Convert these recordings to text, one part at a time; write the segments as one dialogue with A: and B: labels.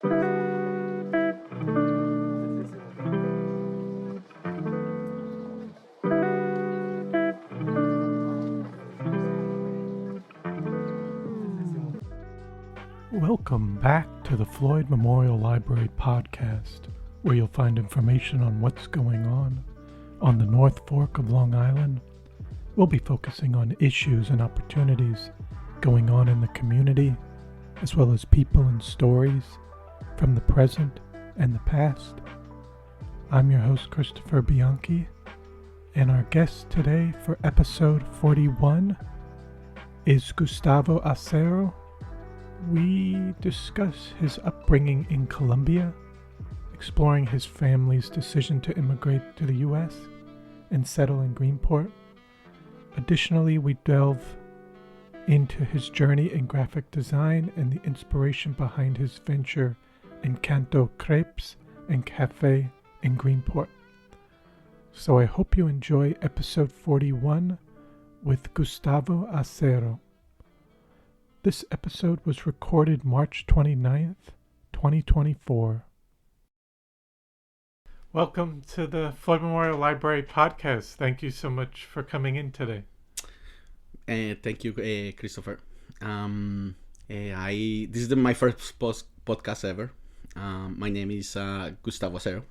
A: Welcome back to the Floyd Memorial Library podcast, where you'll find information on what's going on the North Fork of Long Island. We'll be focusing on issues and opportunities going on in the community, as well as people and stories from the present and the past. I'm your host, Christopher Bianchi, and our guest today for episode 41 is Gustavo Acero. We discuss his upbringing in Colombia, exploring his family's decision to immigrate to the U.S. and settle in Greenport. Additionally, we delve into his journey in graphic design and the inspiration behind his venture Encanto Crepes and Café in Greenport. So I hope you enjoy episode 41 with Gustavo Acero. This episode was recorded March 29th, 2024. Welcome to the Floyd Memorial Library podcast. Thank you so much for coming in today.
B: Thank you, Christopher. This is my first podcast ever. My name is Gustavo Acero.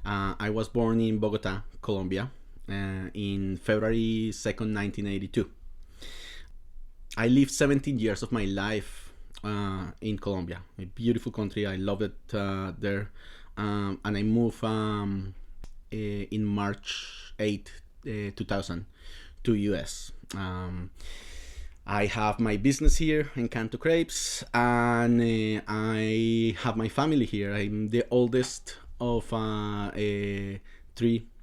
B: I was born in Bogota, Colombia, in February 2nd, 1982. I lived 17 years of my life in Colombia, a beautiful country. I loved it there. And I moved in March 8, 2000 to US. I have my business here, Encanto Crepes, and I have my family here. I'm the oldest of 3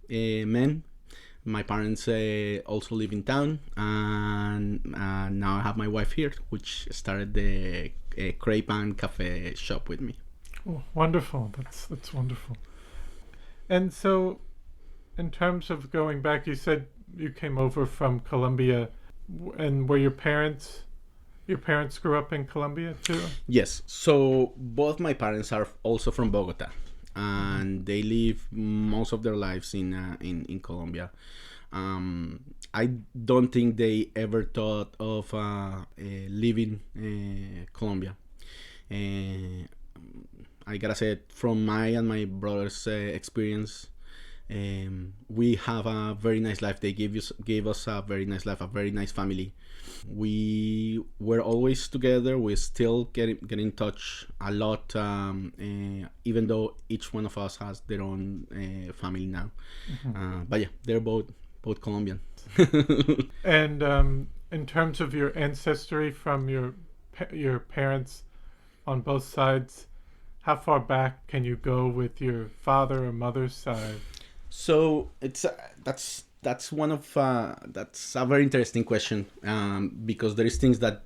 B: men. My parents also live in town, and now I have my wife here, which started the crepe and cafe shop with me.
A: Oh, wonderful. That's wonderful. And so, in terms of going back, you said you came over from Colombia, and were your parents grew up in Colombia too?
B: Yes. So both my parents are also from Bogota, and they live most of their lives in Colombia. I don't think they ever thought of leaving Colombia. I gotta say, from my and my brother's experience, we have a very nice life. They gave us a very nice life, a very nice family. We were always together. We still get in touch a lot, even though each one of us has their own family now.
A: Mm-hmm.
B: But yeah, they're both Colombian.
A: And in terms of your ancestry from your parents on both sides, how far back can you go with your father or mother's side?
B: So it's that's one of that's a very interesting question, because there is things that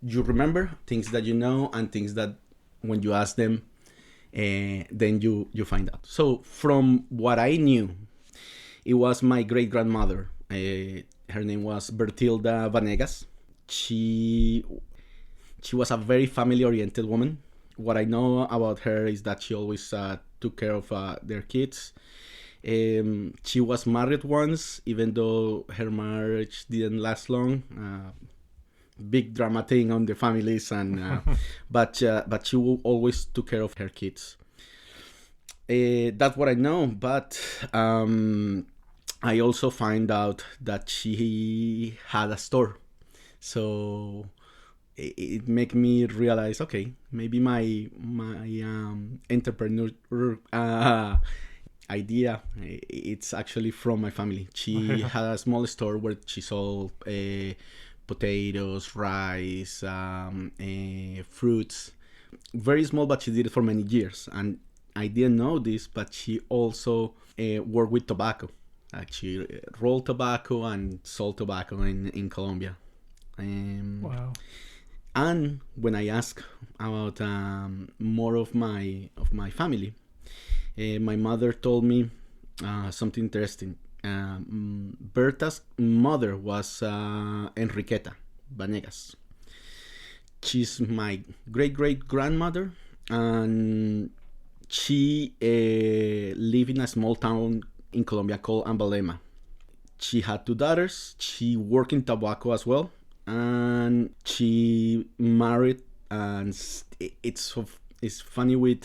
B: you remember, things that you know, and things that when you ask them, then you find out. So from what I knew, it was my great grandmother. Her name was Bertilda Vanegas. She was a very family oriented woman. What I know about her is that she always took care of their kids. She was married once, even though her marriage didn't last long. Big drama thing on the families, and but she always took care of her kids. That's what I know. But I also find out that she had a store, so it make me realize, okay, maybe my entrepreneur idea, it's actually from my family. She had a small store where she sold potatoes, rice, fruits. Very small, but she did it for many years. And I didn't know this, but she also worked with tobacco. She rolled tobacco and sold tobacco in Colombia.
A: Wow.
B: And when I asked about more of my family, my mother told me something interesting. Berta's mother was Enriqueta Vanegas. She's my great-great-grandmother, and she lived in a small town in Colombia called Ambalema. She had two daughters. She worked in tobacco as well, and she married. And it's funny with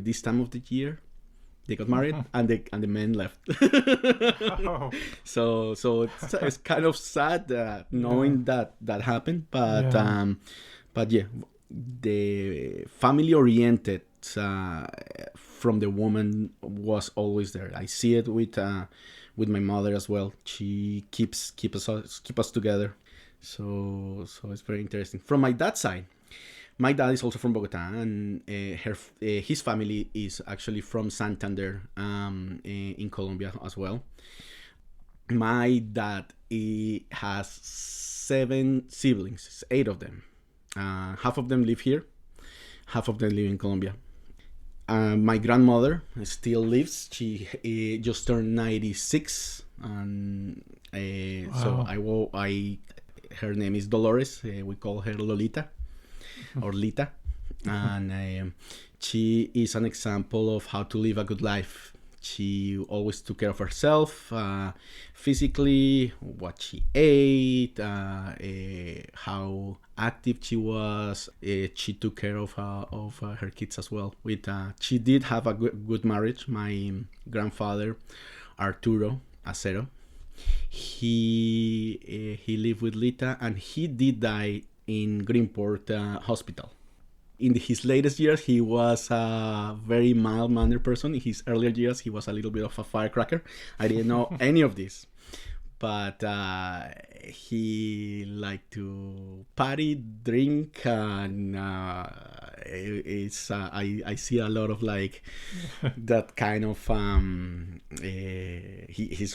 B: this time of the year, they got married and the men left.
A: Oh.
B: So it's kind of sad knowing that happened, but yeah, the family oriented from the woman was always there. I see it with my mother as well. She keep us together. So it's very interesting. From my dad's side, my dad is also from Bogota, and his family is actually from Santander, in Colombia as well. My dad has 7 siblings, 8 of them. Half of them live here, half of them live in Colombia. My grandmother still lives. She just turned 96, and so her name is Dolores. We call her Lolita or Lita, and she is an example of how to live a good life. She always took care of herself, physically, what she ate, how active she was. She took care of her kids as well. She did have a good marriage. My grandfather, Arturo Acero, he lived with Lita, and he did die in Greenport hospital. In his latest years, he was a very mild-mannered person. In his earlier years, he was a little bit of a firecracker. I didn't know any of this. But he liked to party, drink, and I see a lot of like that kind of he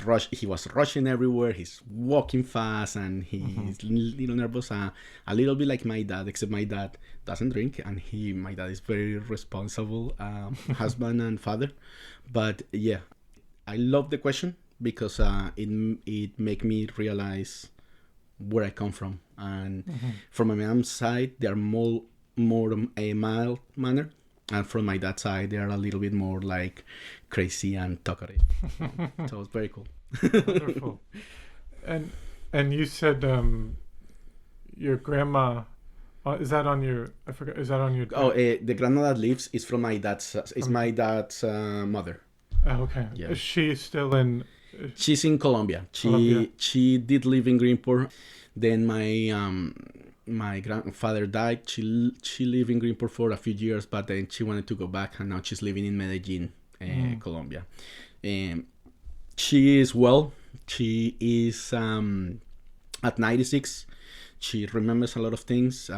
B: was rushing everywhere. He's walking fast, and he's little nervous, a little bit like my dad, except my dad doesn't drink, and my dad is very responsible husband and father. But yeah, I love the question, because it make me realize where I come from, and from my mom's side they are more a mild manner, and from my dad's side they are a little bit more like crazy and talkative. So it's very cool.
A: Wonderful. And you said your grandma, is that on your? I forgot. Is that on your?
B: The grandma that lives is from my dad's. My dad's mother.
A: Oh, okay. Yeah. Is she still in?
B: She's in Colombia. She did live in Greenport. Then my grandfather died. She lived in Greenport for a few years, but then she wanted to go back, and now she's living in Medellin, Colombia. She is well. She is at 96. She remembers a lot of things.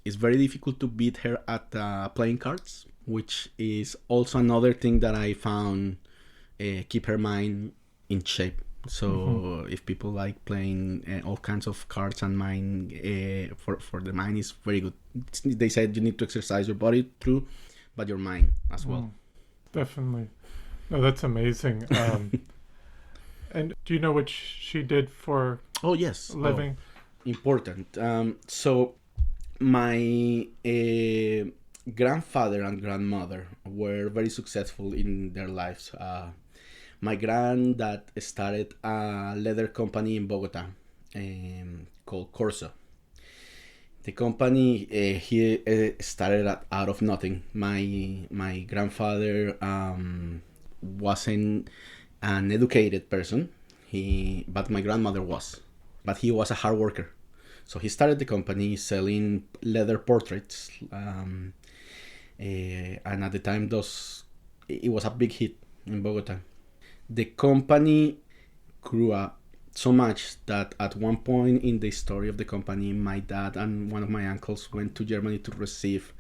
B: It's very difficult to beat her at playing cards, which is also another thing that I found keep her mind in shape. So if people like playing all kinds of cards and mind, for the mind is very good. They said you need to exercise your body through, but your mind as well.
A: Definitely. No, that's amazing. And do you know what she did for living?
B: Important. So my grandfather and grandmother were very successful in their lives. My granddad started a leather company in Bogota called Corso. The company he started out of nothing. My grandfather wasn't an educated person. But my grandmother was. But he was a hard worker. So he started the company selling leather portraits. And at the time, it was a big hit in Bogota. The company grew up so much that at one point in the story of the company, my dad and one of my uncles went to Germany to receive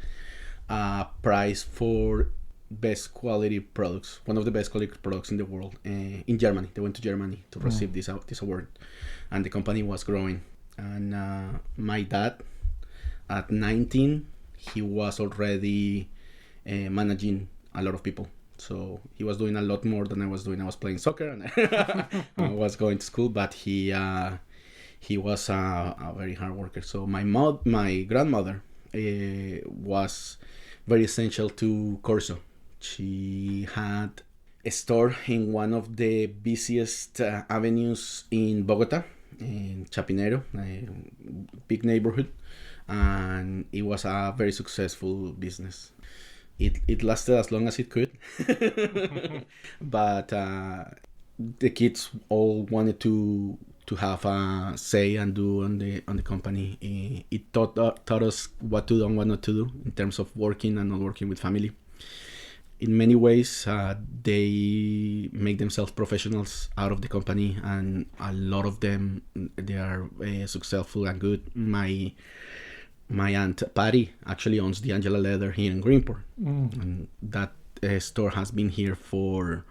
B: a prize for best quality products, one of the best quality products in the world. In Germany, they went to Germany to receive this award, and the company was growing. And my dad, at 19, he was already managing a lot of people. So he was doing a lot more than I was doing. I was playing soccer and I was going to school, but he was a very hard worker. So my grandmother was very essential to Corso. She had a store in one of the busiest avenues in Bogota, in Chapinero, a big neighborhood, and it was a very successful business. It lasted as long as it could, but the kids all wanted to have a say and do on the company. It taught us what to do and what not to do in terms of working and not working with family. In many ways, they make themselves professionals out of the company, and a lot of them, they are successful and good. My aunt Patty actually owns the Angela Leather here in Greenport, and that store has been here for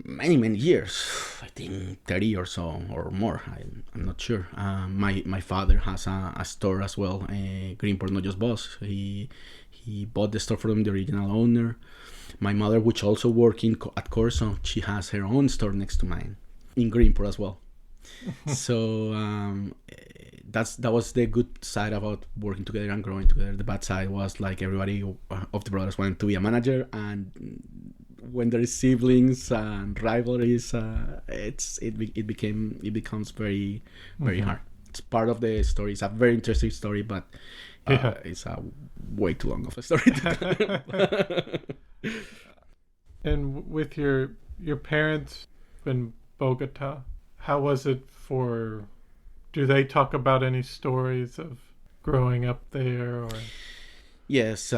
B: many years. I think 30 or so or more. I'm not sure. My father has a store as well. Greenport Not Just Boss. He bought the store from the original owner. My mother, which also worked at Corso, she has her own store next to mine in Greenport as well. So that was the good side about working together and growing together. The bad side was like everybody of the brothers wanted to be a manager, and when there is siblings and rivalries, it becomes very hard. It's part of the story. It's a very interesting story, but it's a way too long of a story to tell.
A: And with your parents in Bogota, how was it do they talk about any stories of growing up there? Or
B: Yes.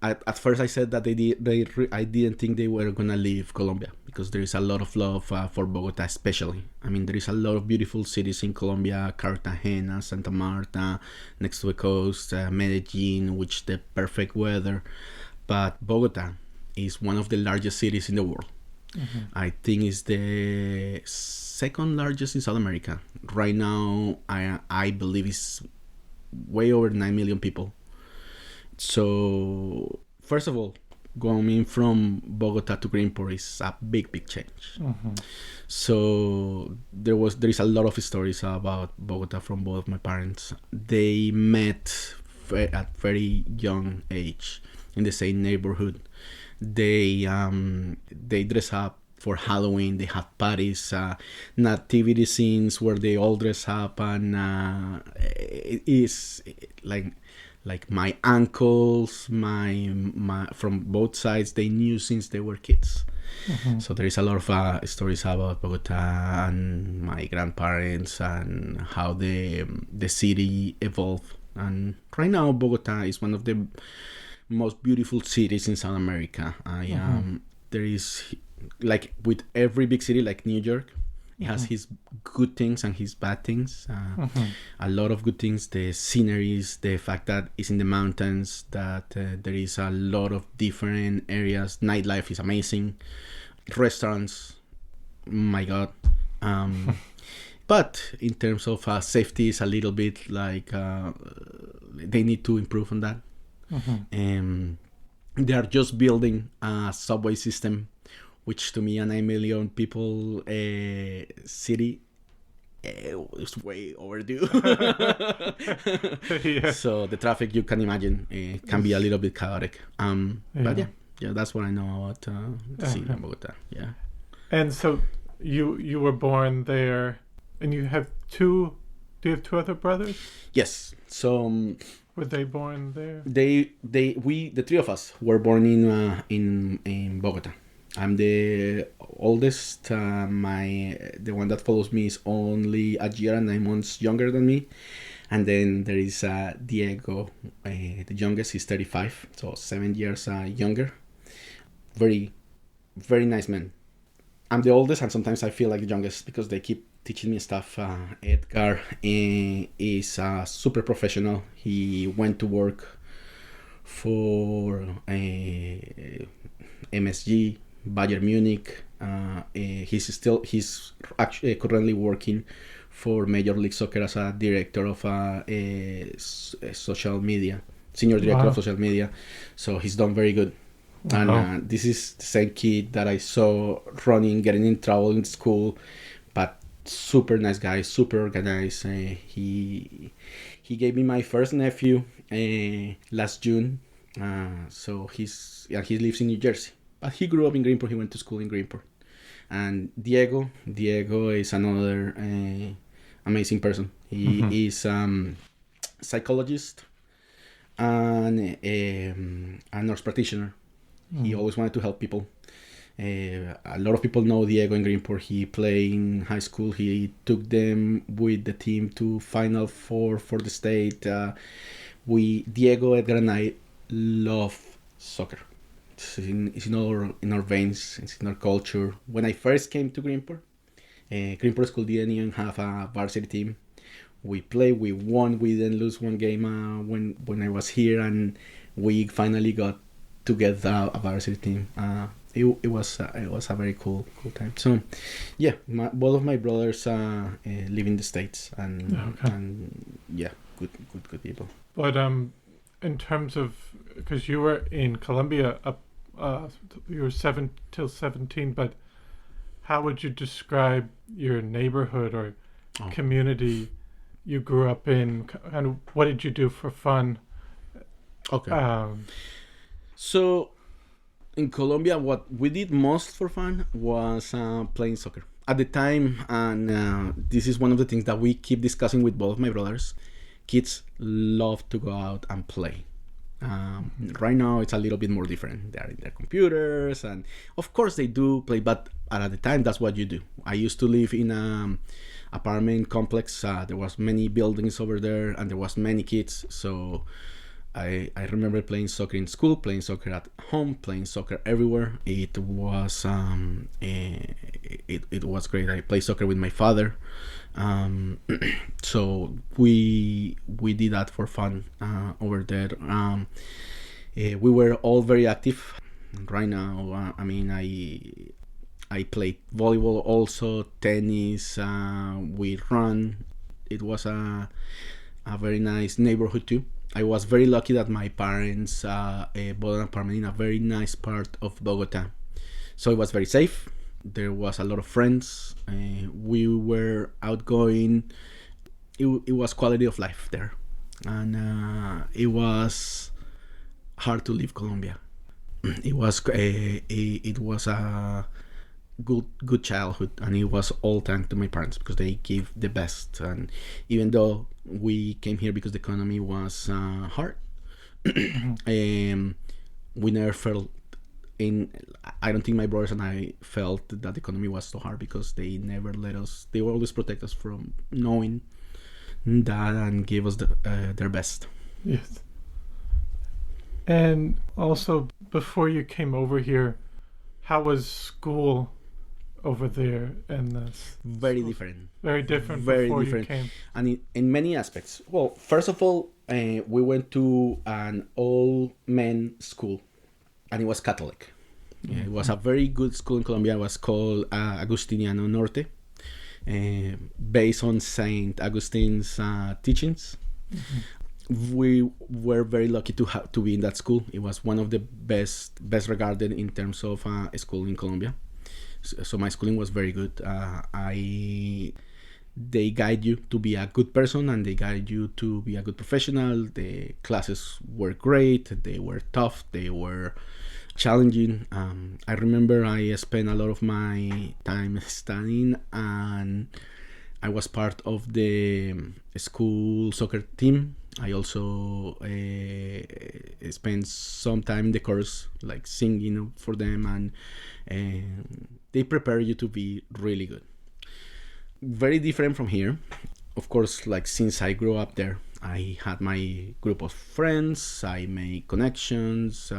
B: At first I said that I didn't think they were gonna leave Colombia, because there is a lot of love for Bogota, especially. I mean, there is a lot of beautiful cities in Colombia: Cartagena, Santa Marta, next to the coast, Medellin, which the perfect weather. But Bogota is one of the largest cities in the world. I think it's the second largest in South America. Right now, I believe it's way over 9 million people. So, first of all, going from Bogota to Greenport is a big change. So there is a lot of stories about Bogota from both of my parents. They met at very young age in the same neighborhood. They dress up for Halloween. They have parties, nativity scenes where they all dress up, and it is like my uncles, my from both sides, they knew since they were kids. So there is a lot of stories about Bogota and my grandparents and how the city evolved. And right now, Bogota is one of the most beautiful cities in South America. There is, like with every big city, like New York, it has his good things and his bad things. A lot of good things: the sceneries, the fact that it's in the mountains, that there is a lot of different areas. Nightlife is amazing. Restaurants, my God. But in terms of safety, it's a little bit like they need to improve on that. They are just building a subway system, which to me, a 9 million people city is way overdue. So the traffic, you can imagine, can be a little bit chaotic. But yeah, that's what I know about the city of Bogota. Yeah.
A: And so you were born there, and you have two. Do you have two other brothers?
B: Yes. So
A: were they born there?
B: The three of us were born in Bogota. I'm the oldest. The one that follows me is only a year and 9 months younger than me, and then there is Diego. The youngest. He's 35, so 7 years younger. Very, very nice man. I'm the oldest, and sometimes I feel like the youngest because they keep teaching me stuff. Edgar is super professional. He went to work for MSG, Bayern Munich. He's actually currently working for Major League Soccer as a director of social media, senior director of social media. So he's done very good. And this is the same kid that I saw getting in trouble in school, but super nice guy, super organized. He He gave me my first nephew last June. So he lives in New Jersey, but he grew up in Greenport. He went to school in Greenport. And Diego is another amazing person. He is psychologist and a nurse practitioner. He always wanted to help people. A lot of people know Diego in Greenport. He played in high school. He took them with the team to Final Four for the state. Diego, Edgar, and I love soccer. It's in our veins. It's in our culture. When I first came to Greenport, Greenport School didn't even have a varsity team. We played, we won, we didn't lose one game when I was here, and we finally got to get a varsity team. It was a very cool time. So, yeah, both of my brothers live in the States, and yeah, good people.
A: But in terms of, because you were in Colombia you were 7 till 17, but how would you describe your neighborhood or community you grew up in, and what did you do for fun?
B: Okay. So in Colombia, what we did most for fun was playing soccer. At the time, and this is one of the things that we keep discussing with both my brothers, kids love to go out and play. Right now, it's a little bit more different. They're in their computers, and of course they do play, but at the time, that's what you do. I used to live in an apartment complex. There was many buildings over there, and there was many kids, so I remember playing soccer in school, playing soccer at home, playing soccer everywhere. It was it was great. I played soccer with my father, so we did that for fun over there. We were all very active. Right now, I played volleyball, also tennis. We run. It was a very nice neighborhood too. I was very lucky that my parents bought an apartment in a very nice part of Bogota. So it was very safe. There was a lot of friends. We were outgoing. It was quality of life there. And it was hard to leave Colombia. It was a good childhood, and it was all thanks to my parents because they gave the best. And even though we came here because the economy was hard, we never felt I don't think my brothers and I felt that the economy was so hard because they never let us. They will always protect us from knowing that and gave us their best.
A: Yes. And also, before you came over here, how was school over there? And
B: very different.
A: Very different.
B: Very
A: before
B: different.
A: You came.
B: And in many aspects. Well, first of all, we went to an all-men school, and it was Catholic. Mm-hmm. It was a very good school in Colombia. It was called Agustiniano Norte, based on Saint Augustine's teachings. Mm-hmm. We were very lucky to be in that school. It was one of the best regarded in terms of a school in Colombia. So my schooling was very good. They guide you to be a good person, and they guide you to be a good professional. The classes were great. They were tough. They were challenging. I remember I spent a lot of my time studying, and I was part of the school soccer team. I also spent some time in the chorus, like singing for them, and they prepare you to be really good. Very different from here. Of course, like since I grew up there, I had my group of friends, I made connections.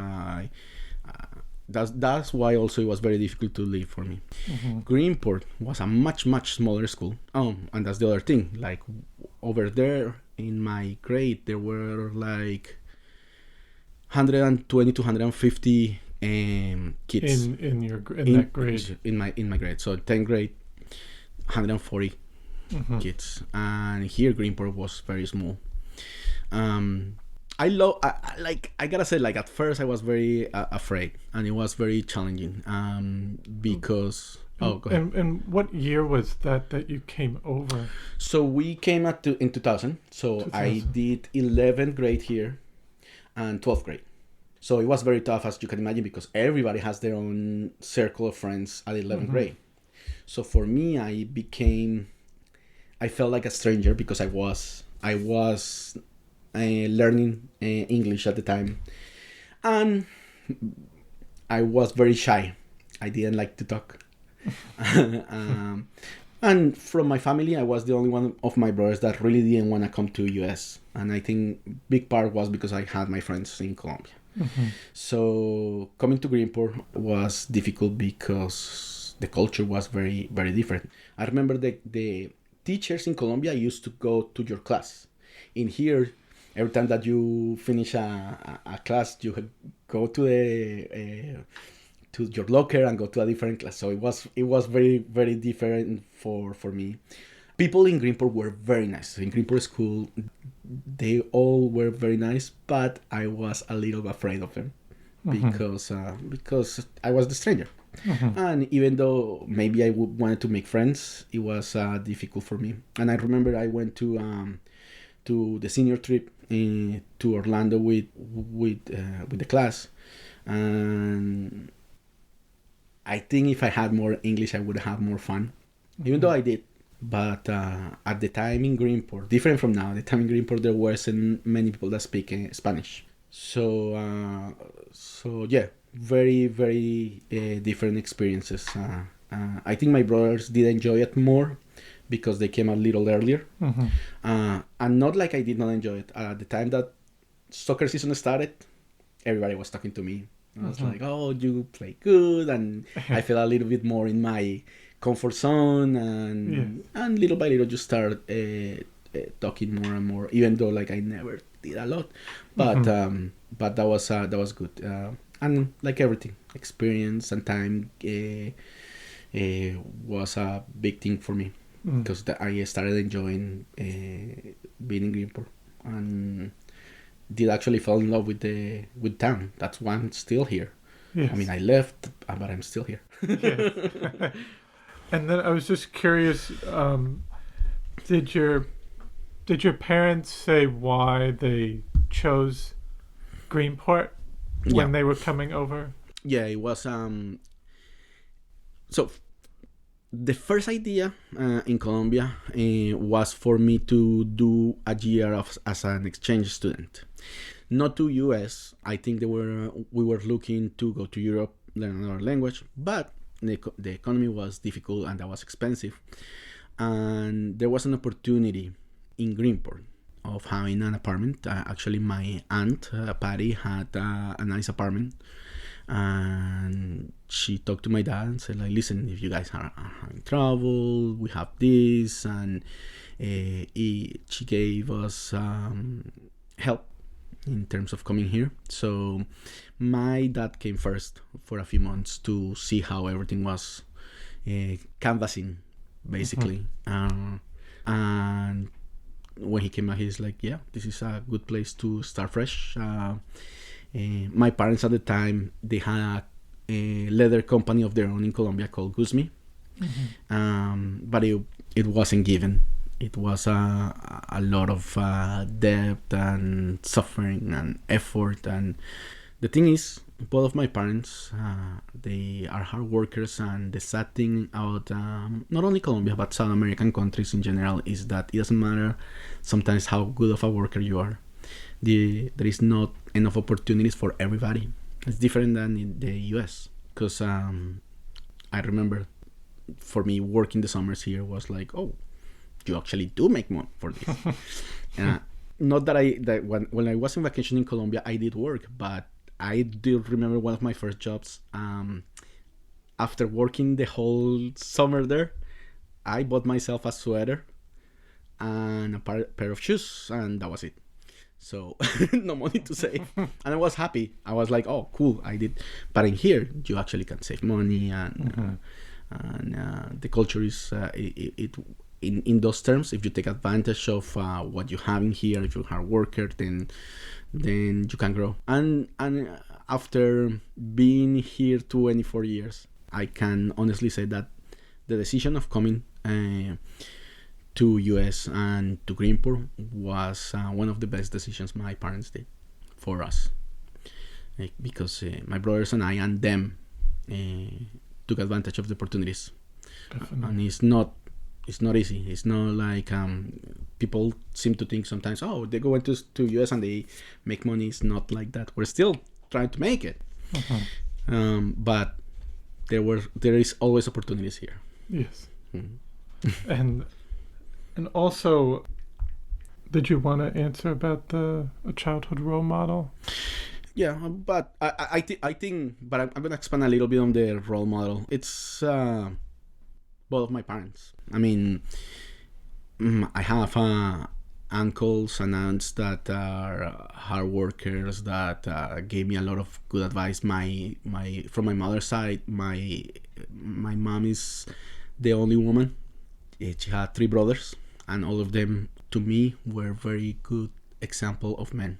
B: That's why also it was very difficult to live for me. Mm-hmm. Greenport was a much smaller school. And that's the other thing. Like over there in my grade, there were like 120 to 150 kids
A: in that grade.
B: In my grade. So 10th grade, 140 mm-hmm. kids. And here Greenport was very small. I gotta say, like, at first I was very afraid, and it was very challenging, because go ahead.
A: And what year was that you came over?
B: So we came in 2000. So I
A: 2000.
B: did 11th grade here and 12th grade. So it was very tough, as you can imagine, because everybody has their own circle of friends at 11th grade. So for me, I felt like a stranger because I was learning English at the time, and I was very shy. I didn't like to talk. And from my family, I was the only one of my brothers that really didn't want to come to US. And I think big part was because I had my friends in Colombia. So coming to Greenport was difficult because the culture was very, very different. I remember the teachers in Colombia used to go to your class. In here, every time that you finish a class, you go to your locker and go to a different class. So it was very, very different for me. People in Greenport were very nice. In Greenport school, they all were very nice, but I was a little afraid of them because I was the stranger. And even though maybe I wanted to make friends, it was difficult for me. And I remember I went to the senior trip to Orlando with the class, and I think if I had more English, I would have more fun, even though I did. But at the time in Greenport, different from now, at the time in Greenport, there wasn't many people that speak Spanish. So yeah, very, very different experiences. I think my brothers did enjoy it more because they came a little earlier. And not like I did not enjoy it. At the time that soccer season started, everybody was talking to me. I was like, oh, you play good. And I felt a little bit more in my comfort zone. And little by little, just start talking more and more, even though like I never did a lot. But that was good. And like everything, experience and time was a big thing for me. Because I started enjoying being in Greenport, and did actually fall in love with town. That's why I'm still here.
A: Yes.
B: I mean, I left, but I'm still here.
A: Yes. And then I was just curious, did your parents say why they chose Greenport when they were coming over?
B: Yeah, it was so the first idea in Colombia was for me to do a year as an exchange student, not to US. I think we were looking to go to Europe, learn another language, but the economy was difficult and that was expensive. And there was an opportunity in Greenport of having an apartment. Actually, my aunt Patty had a nice apartment. And she talked to my dad and said, like, listen, if you guys are having trouble, we have this. And she gave us help in terms of coming here. So my dad came first for a few months to see how everything was, canvassing basically. And when he came back, he's like, yeah, this is a good place to start fresh. My parents at the time, they had a leather company of their own in Colombia called Guzmi. But it wasn't given. It was a lot of debt and suffering and effort. And the thing is, both of my parents, they are hard workers. And the sad thing about not only Colombia, but South American countries in general, is that it doesn't matter sometimes how good of a worker you are. There is not enough opportunities for everybody. It's different than in the US, because I remember for me working the summers here was like, oh, you actually do make money for this. Not that when I was on vacation in Colombia, I did work, but I do remember one of my first jobs. After working the whole summer there, I bought myself a sweater and a pair of shoes, and that was it. So no money to save, and I was happy. I was like, oh, cool, I did. But in here, you actually can save money, and the culture is it in those terms, if you take advantage of what you have in here, if you're a hard worker, then you can grow. And after being here 24 years, I can honestly say that the decision of coming to US and to Greenport was one of the best decisions my parents did for us, because my brothers and I and them took advantage of the opportunities. And it's not easy. It's not like people seem to think sometimes, oh, they go into to US and they make money. It's not like that. We're still trying to make it. But there is always opportunities here.
A: Yes. And also, did you want to answer about a childhood role model?
B: Yeah, but I think, but I'm going to expand a little bit on the role model. It's both of my parents. I mean, I have uncles and aunts that are hard workers that gave me a lot of good advice. My from my mother's side, my mom is the only woman. She had 3 brothers, and all of them, to me, were very good example of men.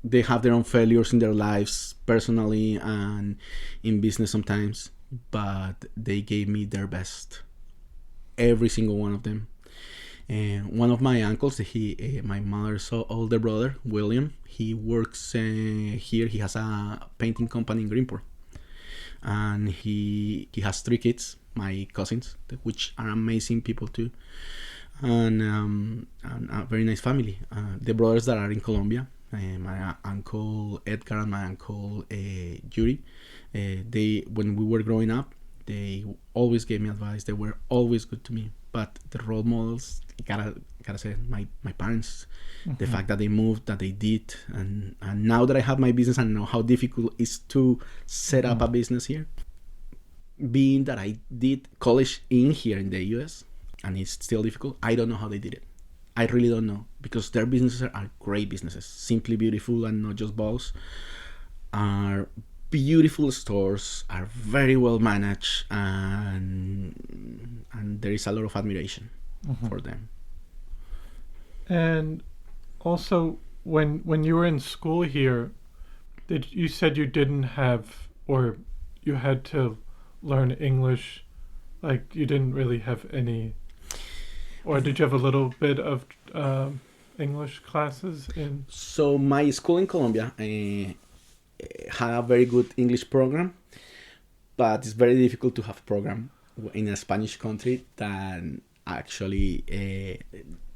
B: They have their own failures in their lives, personally and in business sometimes, but they gave me their best. Every single one of them. And one of my uncles, my mother's older brother, William, he works here. He has a painting company in Greenport, and he has 3 kids, my cousins, which are amazing people too, and a very nice family. The brothers that are in Colombia, my uncle Edgar and my uncle Yuri, when we were growing up, they always gave me advice. They were always good to me. But the role models, gotta say, my parents, the fact that they moved, that they did, and now that I have my business and know how difficult it is to set up a business here, being that I did college here in the US, and it's still difficult, I don't know how they did it. I really don't know, because their businesses are great businesses, simply beautiful and not just balls, are beautiful stores, are very well managed, and there is a lot of admiration for them.
A: And also, when you were in school here, you said you didn't have, or you had to learn English, like you didn't really have any, or did you have a little bit of English classes in?
B: So my school in Colombia had a very good English program, but it's very difficult to have a program in a Spanish country than actually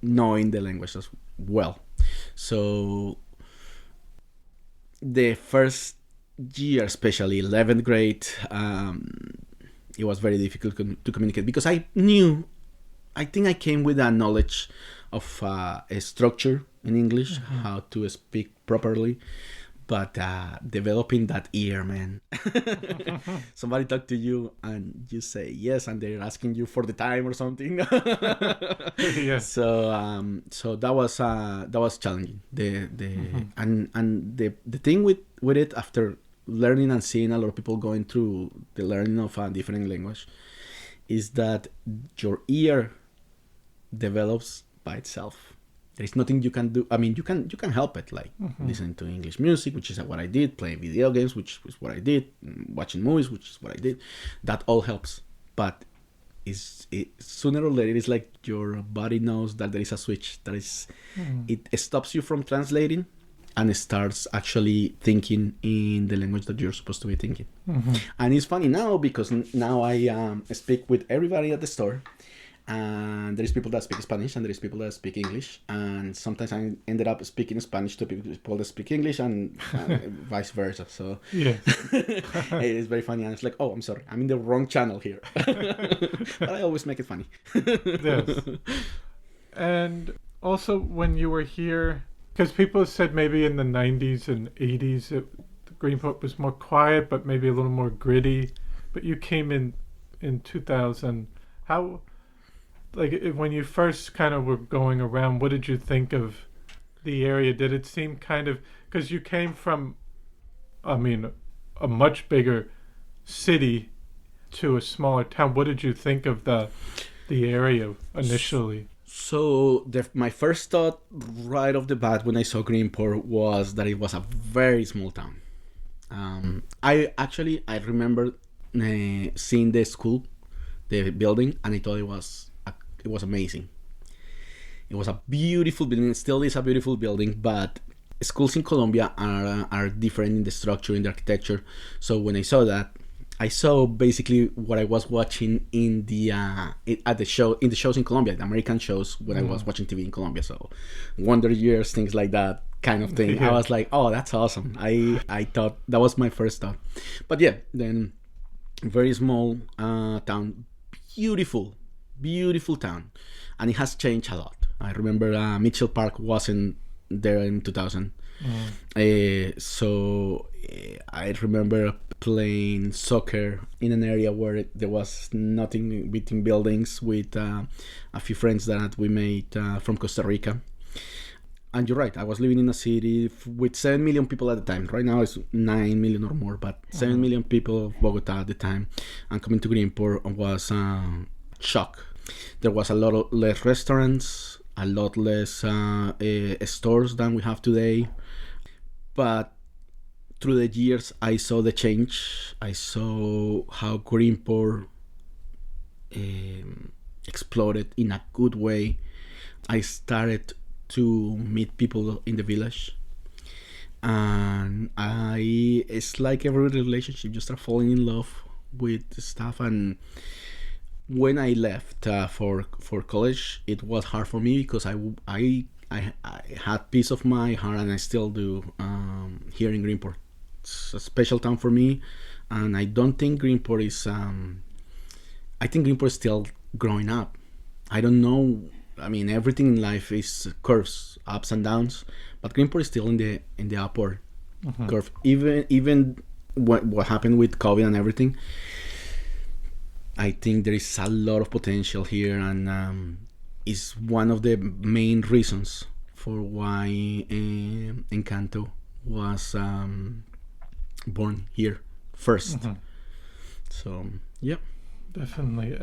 B: knowing the language as well. So the first year, especially 11th grade, it was very difficult to communicate, because I think I came with a knowledge of a structure in English, how to speak properly, but developing that ear, man. Somebody talk to you and you say yes, and they're asking you for the time or something.
A: Yeah.
B: So that was challenging. And the thing with it, after learning and seeing a lot of people going through the learning of a different language, is that your ear develops by itself. There is nothing you can do. I mean, you can help it, like listening to English music, which is what I did, playing video games, which is what I did, watching movies, which is what I did. That all helps. But sooner or later, it's like your body knows that there is a switch. That is, it stops you from translating and starts actually thinking in the language that you're supposed to be thinking. And it's funny now, because now I speak with everybody at the store. And there is people that speak Spanish and there is people that speak English, and sometimes I ended up speaking Spanish to people that speak English, and vice versa. So
A: yeah,
B: it is very funny, and it's like, oh, I'm sorry, I'm in the wrong channel here. But I always make it funny.
A: Yes. And also, when you were here, because people said maybe in the 90s and 80s Greenport was more quiet, but maybe a little more gritty, but you came in 2000. How, like, when you first kind of were going around, what did you think of the area? Did it seem kind of, because you came from, I mean, a much bigger city to a smaller town. What did you think of the area initially?
B: So my first thought right off the bat when I saw Greenport was that it was a very small town. I remember seeing the school, the building, and I thought it was amazing. It was a beautiful building. It still is a beautiful building, but schools in Colombia are different in the structure, in the architecture. So when I saw that, I saw basically what I was watching in the at the show in the shows in Colombia, the American shows when I was watching TV in Colombia. So Wonder Years, things like that kind of thing.
A: Yeah.
B: I was like, oh, that's awesome. I thought that was my first thought, but yeah, then very small town, beautiful town, and it has changed a lot. I remember Mitchell Park wasn't there in 2000. I remember playing soccer in an area where there was nothing between buildings with a few friends that we made from Costa Rica. And you're right, I was living in a city with 7 million people at the time. Right now it's 9 million or more, but 7 million people of Bogota at the time. And coming to Greenport was shock. There was a lot of less restaurants, a lot less stores than we have today. But through the years, I saw the change. I saw how Greenport exploded in a good way. I started to meet people in the village. And it's like every relationship, you start falling in love with stuff. And when I left for college, it was hard for me because I had peace of my heart, and I still do here in Greenport. It's a special town for me, and I don't think Greenport is. I think Greenport is still growing up. I don't know. I mean, everything in life is curves, ups and downs, but Greenport is still in the upward curve. Even what happened with COVID and everything. I think there is a lot of potential here, and is one of the main reasons for why Encanto was born here first. So yeah,
A: Definitely.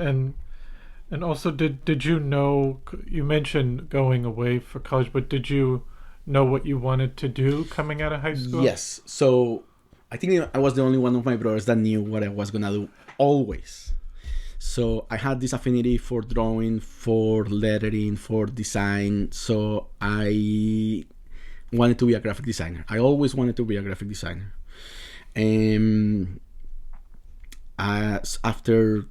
A: And also, did you know, you mentioned going away for college, but did you know what you wanted to do coming out of high school?
B: yes. So I think I was the only one of my brothers that knew what I was gonna do always. So I had this affinity for drawing, for lettering, for design. So I wanted to be a graphic designer. I always wanted to be a graphic designer. And after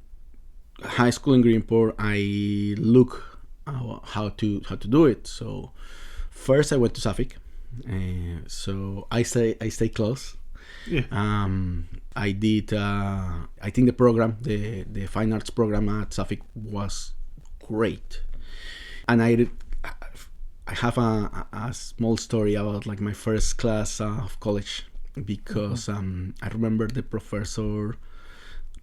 B: high school in Greenport, I look how to do it. So first I went to Suffolk. So I stay close.
A: Yeah.
B: I did. I think the program, the fine arts program at Suffolk was great, and I have a small story about like my first class of college because I remember the professor.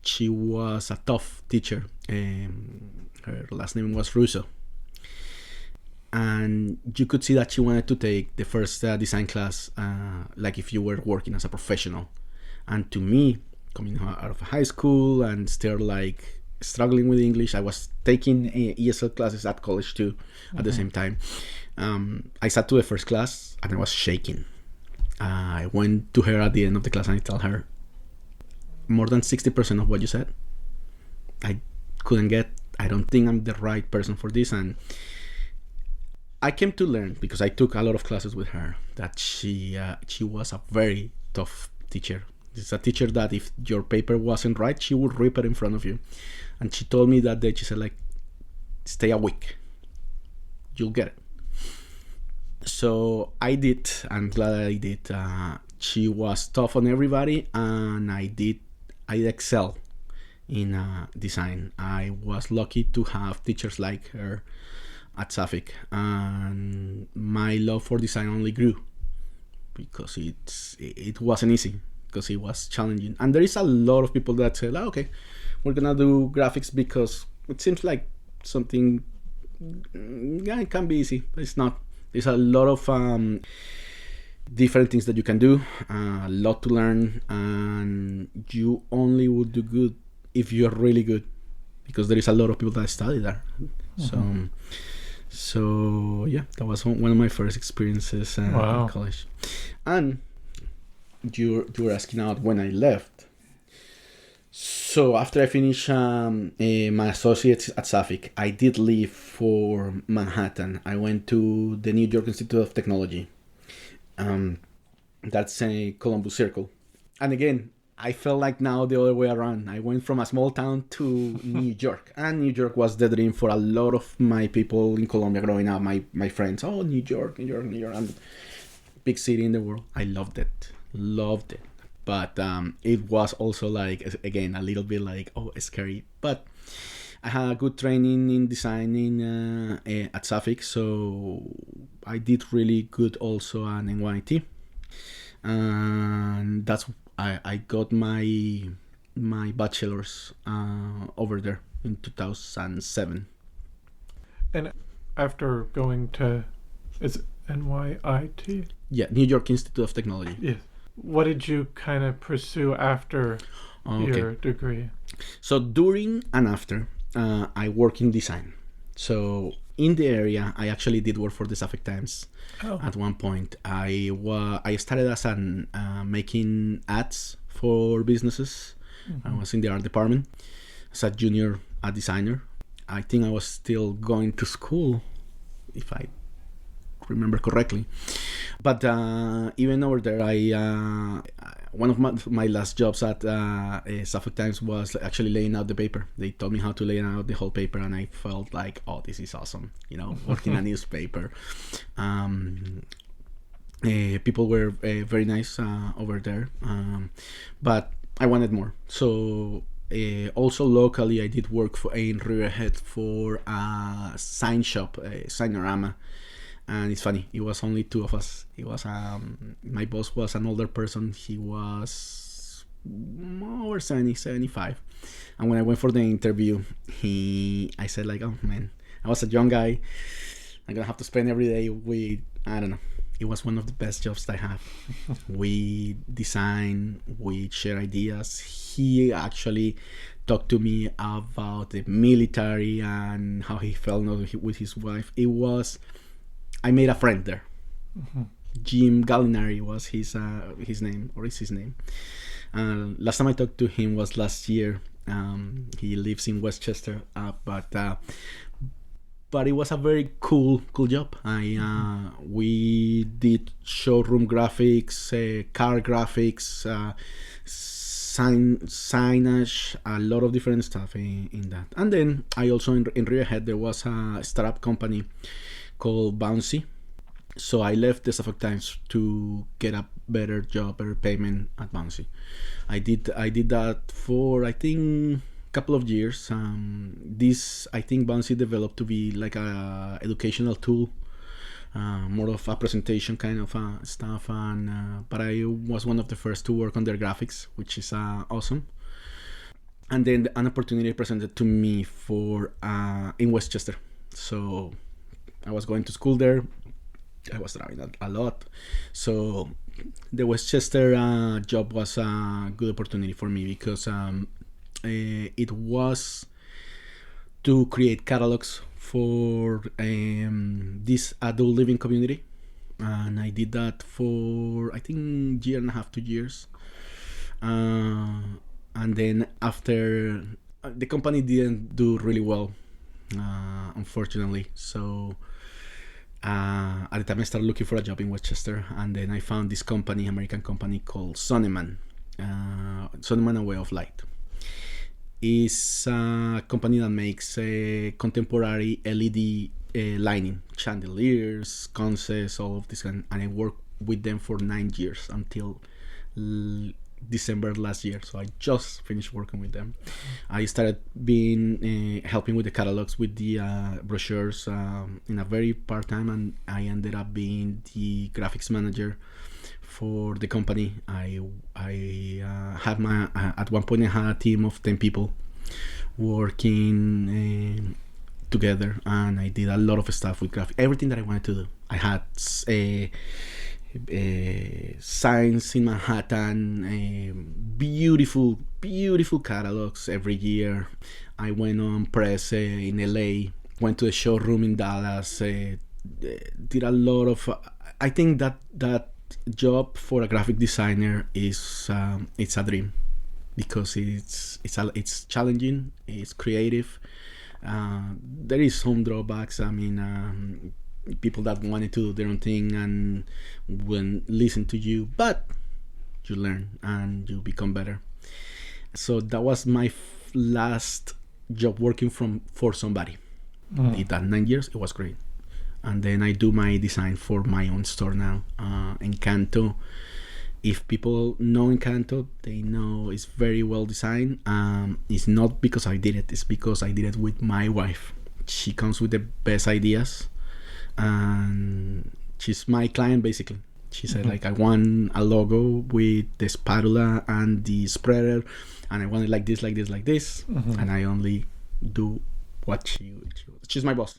B: She was a tough teacher. Her last name was Russo. And you could see that she wanted to take the first design class like if you were working as a professional. And to me, coming out of high school and still like struggling with English, I was taking ESL classes at college too at the same time. I sat to the first class and I was shaking. I went to her at the end of the class and I told her, more than 60% of what you said I couldn't get. I don't think I'm the right person for this. And I came to learn, because I took a lot of classes with her, that she was a very tough teacher. It's a teacher that if your paper wasn't right, she would rip it in front of you. And she told me that day, she said like, stay a week, you'll get it. So I did. I'm glad I did. She was tough on everybody, and I excel in design. I was lucky to have teachers like her at Suffolk, and my love for design only grew because it wasn't easy, because it was challenging. And there is a lot of people that say, oh, okay, we're gonna do graphics because it seems like something, yeah, it can be easy, but it's not. There's a lot of different things that you can do, a lot to learn, and you only would do good if you're really good. because there is a lot of people that study there. So yeah, that was one of my first experiences in college. And you were asking out when I left. So after I finished my associates at Suffolk, I did leave for Manhattan. I went to the New York Institute of Technology. That's a Columbus Circle. And again, I felt like now the other way around. I went from a small town to New York. And New York was the dream for a lot of my people in Colombia growing up. My friends, oh, New York. And big city in the world. I loved it. But it was also like, again, a little bit like, oh, scary. But I had a good training in designing at Suffolk. So I did really good also at NYT. And that's I got my bachelor's over there in 2007.
A: And after going to, is it NYIT?
B: Yeah, New York Institute of Technology.
A: Yes. What did you kind of pursue after your degree?
B: So during and after, I work in design. So in the area, I actually did work for the Suffolk Times. At one point. I started as making ads for businesses. I was in the art department as a junior art designer. I think I was still going to school, if I remember correctly. But even over there, one of my last jobs at Suffolk Times was actually laying out the paper. They taught me how to lay out the whole paper, and I felt like, oh, this is awesome. Working a newspaper. People were very nice over there, but I wanted more. So also locally, I did work in Riverhead for a sign shop, Signorama. And it's funny, it was only two of us. It was my boss was an older person. He was over 70, 75. And when I went for the interview, I said like, oh man, I was a young guy. I'm gonna have to spend every day with, I don't know. It was one of the best jobs that I have. We design, we share ideas. He actually talked to me about the military and how he felt with his wife. I made a friend there. Jim Gallinari was his name, or is his name. Last time I talked to him was last year. He lives in Westchester, but it was a very cool job. We did showroom graphics, car graphics, signage, a lot of different stuff in that. And then I also in Riverhead there was a startup company called Bouncy. So I left the Suffolk Times to get a better job, better payment at Bouncy. I did that for I think a couple of years. I think Bouncy developed to be like a educational tool, more of a presentation kind of stuff. But I was one of the first to work on their graphics, which is awesome. And then an opportunity presented to me for in Westchester. So I was going to school there. I was traveling a lot. So the Westchester job was a good opportunity for me because it was to create catalogs for this adult living community. And I did that for, I think, year and a half, 2 years. And then after, the company didn't do really well, unfortunately. So at the time I started looking for a job in Westchester, and then I found this company, American company called Sonneman. Sonneman A Way of Light. It's a company that makes contemporary LED lighting, chandeliers, sconces, all of this, and I worked with them for 9 years until December last year. So I just finished working with them. I started being helping with the catalogs, with the brochures in a very part-time, and I ended up being the graphics manager for the company. I had at one point I had a team of 10 people working together, and I did a lot of stuff with graphics, everything that I wanted to do. I had signs in Manhattan, beautiful beautiful catalogs every year. I went on press in LA, went to the showroom in Dallas, did a lot of. I think that job for a graphic designer is it's a dream, because it's challenging, it's creative. There is some drawbacks. I mean, people that wanted to do their own thing and wouldn't listen to you, but you learn and you become better. So that was my last job working for somebody. Did that 9 years. It was great. And then I do my design for my own store now. Encanto. If people know Encanto, they know it's very well designed. It's not because I did it. It's because I did it with my wife. She comes with the best ideas, and she's my client basically. She said, like, I want a logo with the spatula and the spreader, and I want it like this, like this, like this. And I only do what she's my boss.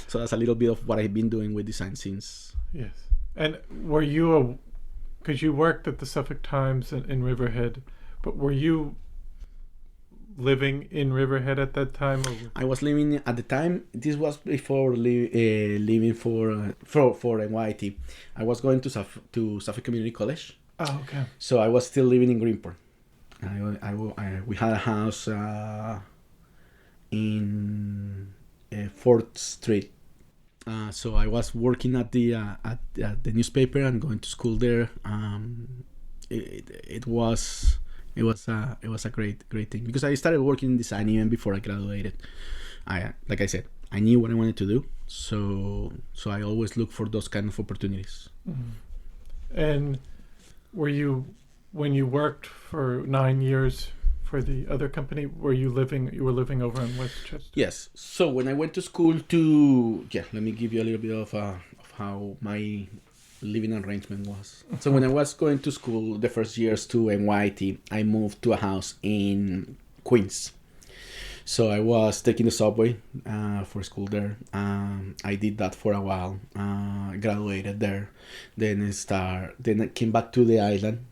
B: So that's a little bit of what I've been doing with design since.
A: Yes. And were you because you worked at the Suffolk Times in Riverhead, but were you living in Riverhead at that time? Or?
B: I was living at the time. This was before living for NYT. I was going to Suffolk Community College.
A: Oh, okay.
B: So I was still living in Greenport. We had a house in 4th Street. So I was working at the newspaper and going to school there. It was a great thing, because I started working in design even before I graduated. Like I said, I knew what I wanted to do, so I always look for those kind of opportunities.
A: And when you worked for 9 years for the other company, you were living over in Westchester?
B: Yes. So when I went to school let me give you a little bit of how my living arrangement was. So when I was going to school the first years to NYT, I moved to a house in Queens. So I was taking the subway for school there. I did that for a while. Graduated there. Then I came back to the island.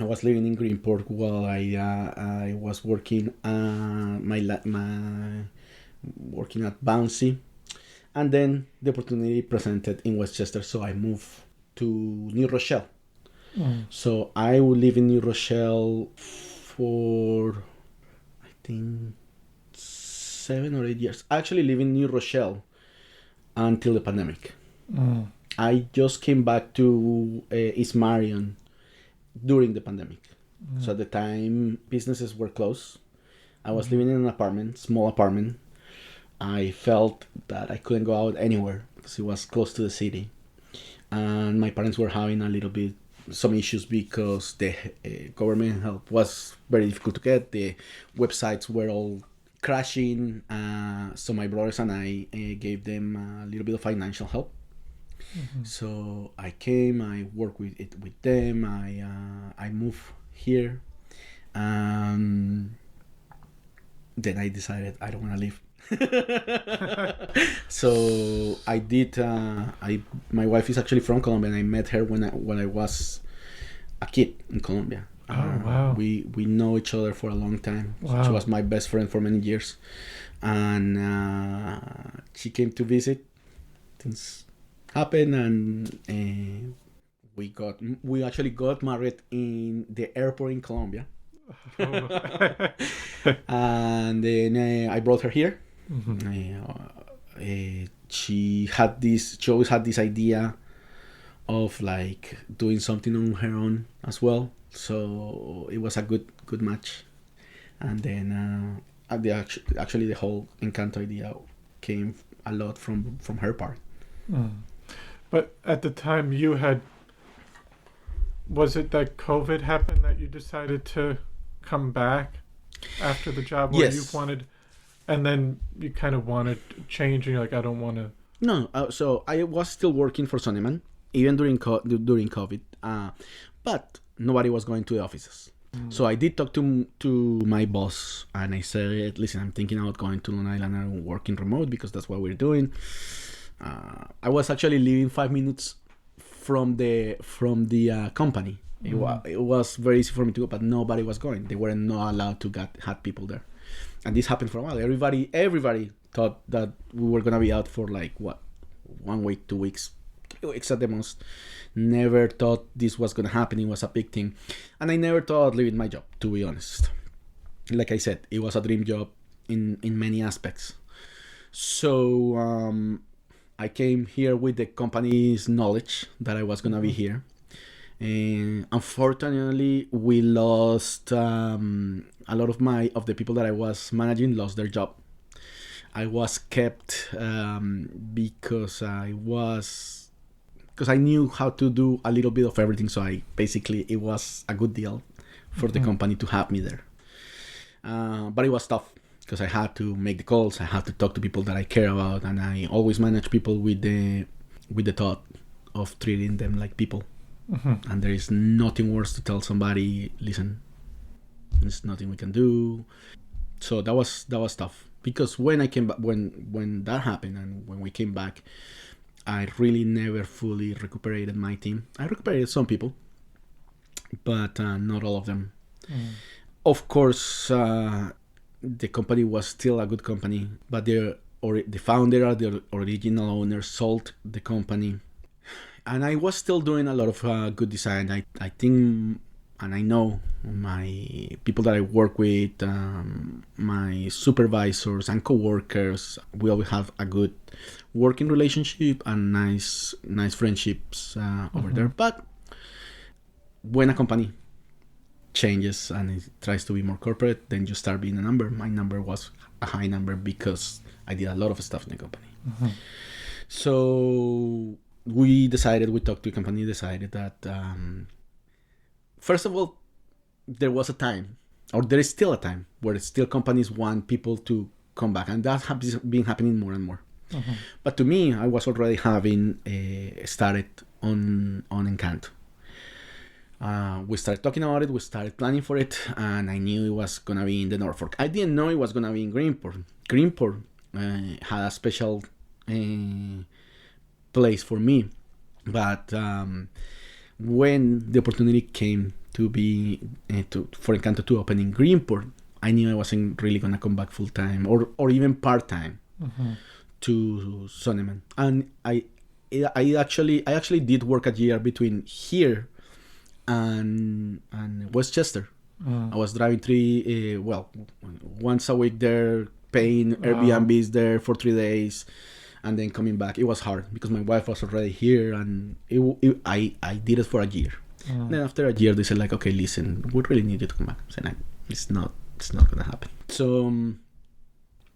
B: I was living in Greenport while I was working working at Bouncy. And then the opportunity presented in Westchester, so I moved to New Rochelle. So I would live in New Rochelle for, I think, 7 or 8 years. I actually live in New Rochelle until the pandemic. I just came back to East Marion during the pandemic. So at the time, businesses were closed. I was living in an apartment, small apartment. I felt that I couldn't go out anywhere because it was close to the city. And my parents were having some issues because the government help was very difficult to get. The websites were all crashing. So my brothers and I gave them a little bit of financial help. So I came, I worked with them. I moved here. Then I decided I don't want to leave. So I did. My wife is actually from Colombia, and I met her when I was a kid in Colombia.
A: Oh wow!
B: We know each other for a long time.
A: Wow.
B: She was my best friend for many years, and she came to visit. Things happened, and we actually got married in the airport in Colombia. And then I brought her here. She always had this idea of like doing something on her own as well, so it was a good match. And then actually the whole Encanto idea came a lot from her part.
A: But at the time was it that COVID happened that you decided to come back after the job where
B: Yes.
A: you wanted, and then you kind of wanted to change, and you're like, I don't want to.
B: No, so I was still working for Sonneman even during COVID, but nobody was going to the offices. So I did talk to my boss, and I said, listen, I'm thinking about going to Long Island and working remote because that's what we're doing. I was actually living 5 minutes from the company. It was very easy for me to go, but nobody was going. They were not allowed to had people there, and this happened for a while. Everybody thought that we were gonna be out for like 1 week, 2 weeks, 3 weeks at the most. Never thought this was gonna happen. It was a big thing, and I never thought leaving my job. To be honest, like I said, it was a dream job in many aspects. So I came here with the company's knowledge that I was gonna be here. And unfortunately, we lost a lot of the people that I was managing lost their job. I was kept because I knew how to do a little bit of everything. So it was a good deal for the company to have me there. But it was tough because I had to make the calls. I had to talk to people that I care about, and I always manage people with the thought of treating them like people. And there is nothing worse to tell somebody, listen, there's nothing we can do. So that was tough, because when I came back, when that happened, and when we came back, I really never fully recuperated my team. I recuperated some people, but not all of them. Of course, the company was still a good company, but the founder or the original owner sold the company. And I was still doing a lot of good design. I think, and I know my people that I work with, my supervisors and co-workers, we always have a good working relationship and nice friendships over there. But when a company changes and it tries to be more corporate, then you start being a number. My number was a high number because I did a lot of stuff in the company. So we talked to the company, decided that first of all, there was a time, or there is still a time, where still companies want people to come back, and that has been happening more and more. But to me, I was already having started on Encanto. We started talking about it, we started planning for it, and I knew it was gonna be in the North Fork. I didn't know it was gonna be in Greenport. Greenport had a special place for me, but when the opportunity came to be for Encanto to open in Greenport, I knew I wasn't really gonna come back full time or even part time to Sonneman. And I actually did work a year between here and Westchester. I was driving once a week there, paying Airbnbs there for 3 days, and then coming back. It was hard because my wife was already here, and I did it for a year. Then after a year, they said like, okay, listen, we really need you to come back. I said, it's not gonna happen. So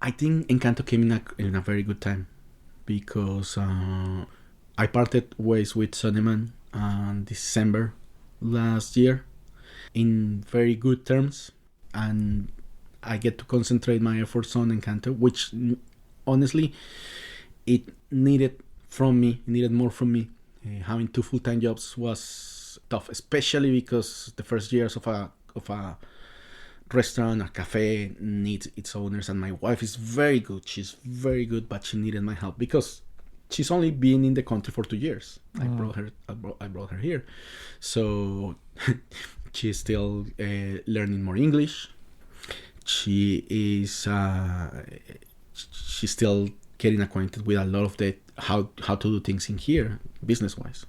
B: I think Encanto came in a very good time, because I parted ways with Sonneman in December last year in very good terms, and I get to concentrate my efforts on Encanto, which honestly it needed more from me. Having 2 full-time jobs was tough, especially because the first years of a restaurant or cafe needs its owners, and my wife is very good. She's very good, but she needed my help because she's only been in the country for 2 years. I brought her here, so she's still learning more English. She's still getting acquainted with a lot of how to do things in here, business wise.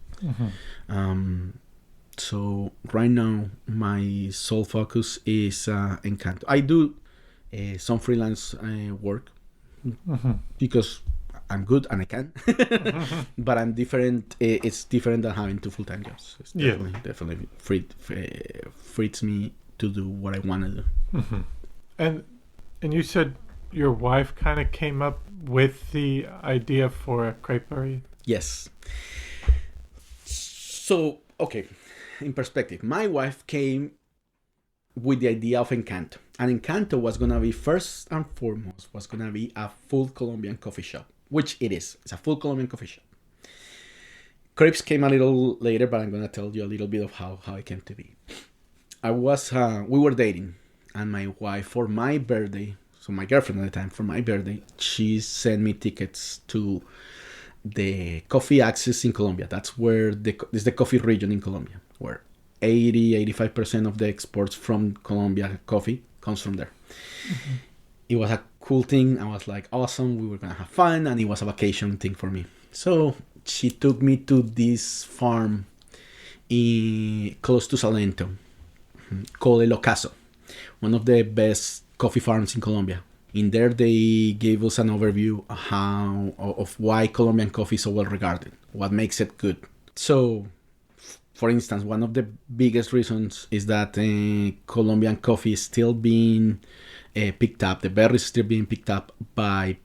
B: So right now my sole focus is Encanto. I do some freelance work because I'm good and I can, but I'm different. It's different than having 2 full-time jobs. It's definitely frees me to do what I want to do.
A: And you said your wife kind of came up with the idea for a creperie?
B: Yes. So, okay, in perspective, my wife came with the idea of Encanto. And Encanto was going to be, first and foremost, was going to be a full Colombian coffee shop, which it is. It's a full Colombian coffee shop. Crepes came a little later, but I'm going to tell you a little bit of how it came to be. We were dating, and my wife, for my birthday, so my girlfriend at the time, for my birthday, she sent me tickets to the coffee access in Colombia. That's where is the coffee region in Colombia, where 85% of the exports from Colombia coffee comes from there. Mm-hmm. It was a cool thing. I was like, awesome. We were going to have fun. And it was a vacation thing for me. So she took me to this farm close to Salento called El Ocaso, one of the best coffee farms in Colombia. In there, they gave us an overview of why Colombian coffee is so well regarded, what makes it good. So, for instance, one of the biggest reasons is that Colombian coffee is still being picked up. The berries still being picked up by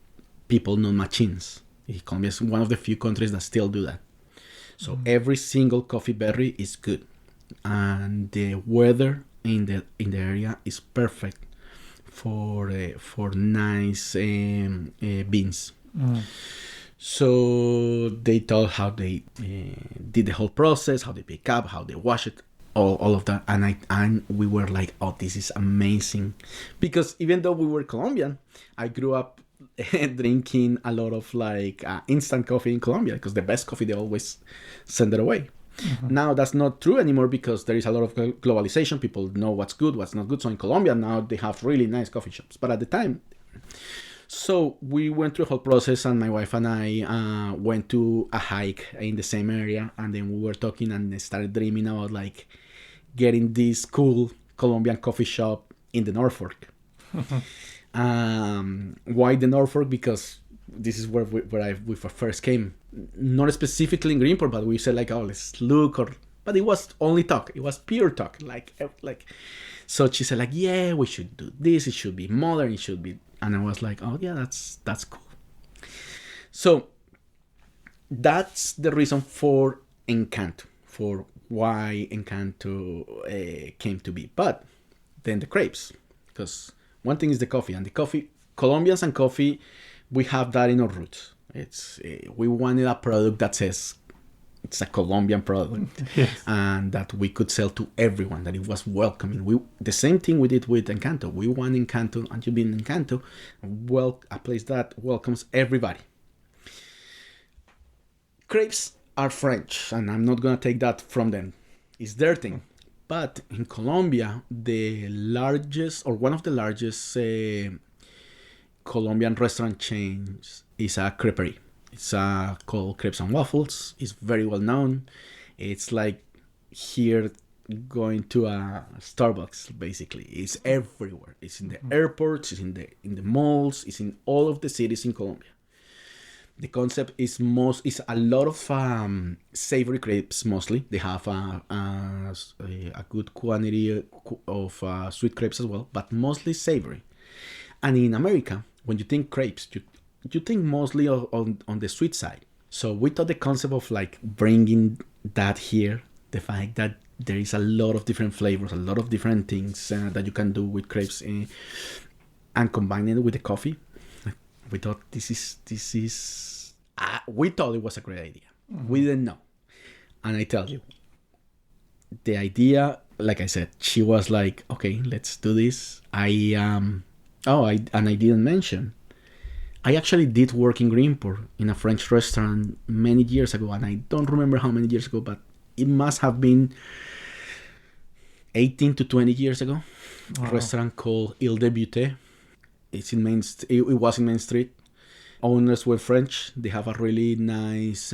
B: people, not machines. Colombia is one of the few countries that still do that. So every single coffee berry is good, and the weather in the area is perfect for nice beans. So they told how they did the whole process, how they pick up, how they wash it, all of that, and we were like, oh, this is amazing, because even though we were Colombian, I grew up drinking a lot of like instant coffee in Colombia, because the best coffee they always send it away. Mm-hmm. Now that's not true anymore, because there is a lot of globalization. People know what's good, what's not good. So in Colombia now they have really nice coffee shops, but at the time, so we went through the whole process, and my wife and I went to a hike in the same area, and then we were talking and started dreaming about like getting this cool Colombian coffee shop in the Norfolk. Why the Norfolk? Because this is where we first came. Not specifically in Greenport, but we said like, oh, let's look. But it was only talk. It was pure talk. Like. So she said like, yeah, we should do this. It should be modern. It should be. And I was like, oh yeah, that's cool. So that's the reason for Encanto, for why Encanto came to be. But then the crepes, because one thing is the coffee, and the coffee, Colombians and coffee, we have that in our roots. It's we wanted a product that says it's a Colombian product, yes, and that we could sell to everyone, that it was welcoming. The same thing we did with Encanto. We want Encanto, and you being Encanto, a place that welcomes everybody. Crepes are French, and I'm not gonna take that from them. It's their thing. But in Colombia, the largest, or one of the largest Colombian restaurant chains is a creperie. It's called Crepes and Waffles. It's very well known. It's like here going to a Starbucks, basically. It's everywhere. It's in the airports, it's in the malls, it's in all of the cities in Colombia. The concept is a lot of savory crepes mostly. They have a good quantity of sweet crepes as well, but mostly savory. And in America, when you think crepes, you think mostly on the sweet side. So we thought the concept of like bringing that here, the fact that there is a lot of different flavors, a lot of different things that you can do with crepes, and combining it with the coffee. We thought we thought it was a great idea. Mm-hmm. We didn't know. And I tell you, the idea, like I said, she was like, okay, let's do this. I didn't mention, I actually did work in Greenport in a French restaurant many years ago, and I don't remember how many years ago, but it must have been 18 to 20 years ago. Wow. A restaurant called Il Débuté. It was in Main Street. Owners were French. They have a really nice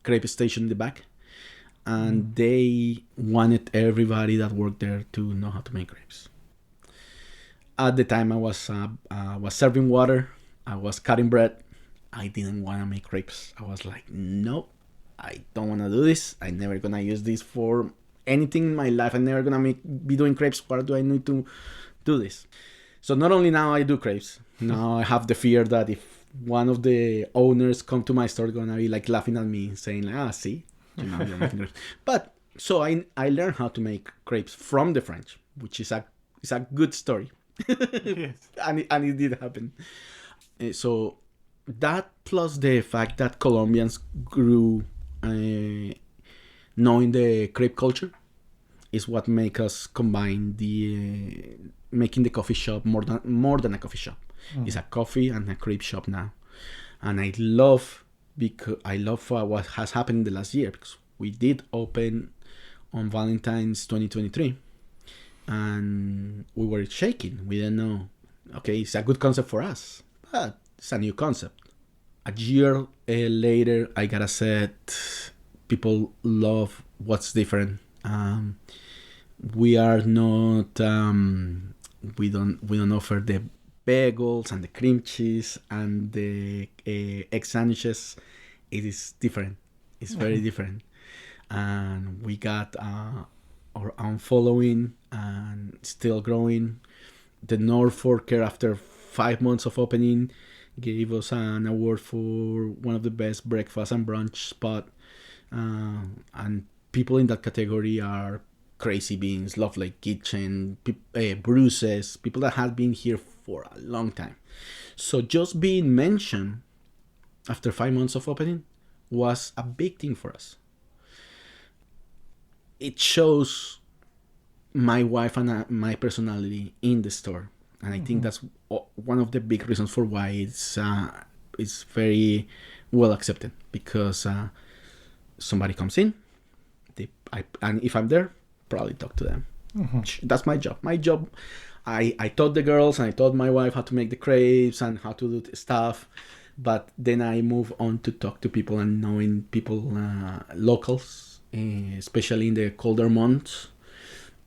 B: crepe station in the back, and they wanted everybody that worked there to know how to make crepes. At the time, I was serving water. I was cutting bread. I didn't want to make crepes. I was like, no, I don't want to do this. I'm never gonna use this for anything in my life. I'm never gonna be doing crepes. Why do I need to do this? So not only now I do crepes. Now I have the fear that if one of the owners come to my store, gonna be like laughing at me, saying like, see, you're making crepes. But so I learned how to make crepes from the French, which is a good story. Yes. and it did happen. So that, plus the fact that Colombians grew knowing the crepe culture, is what make us combine the making the coffee shop more than a coffee shop. It's a coffee and a crepe shop now, and I love because I love what has happened in the last year, because we did open on Valentine's 2023, and we were shaking. We didn't know. Okay, it's a good concept for us, but it's a new concept. A year later, I gotta say, people love what's different. We are not. We don't offer the bagels and the cream cheese and the egg sandwiches. It is different. It's very different, and we got our own following and still growing. The North Forker, after 5 months of opening, gave us an award for one of the best breakfast and brunch spot, and people in that category are Crazy Beans, Love Lake Kitchen, Bruises, people that have been here for a long time. So just being mentioned after 5 months of opening was a big thing for us. It shows my wife and my personality in the store, and I think that's one of the big reasons for why it's very well accepted, because somebody comes in, and if I'm there, probably talk to them. That's my job. I taught the girls and I taught my wife how to make the crepes and how to do the stuff, but then I move on to talk to people and knowing people, locals, especially in the colder months,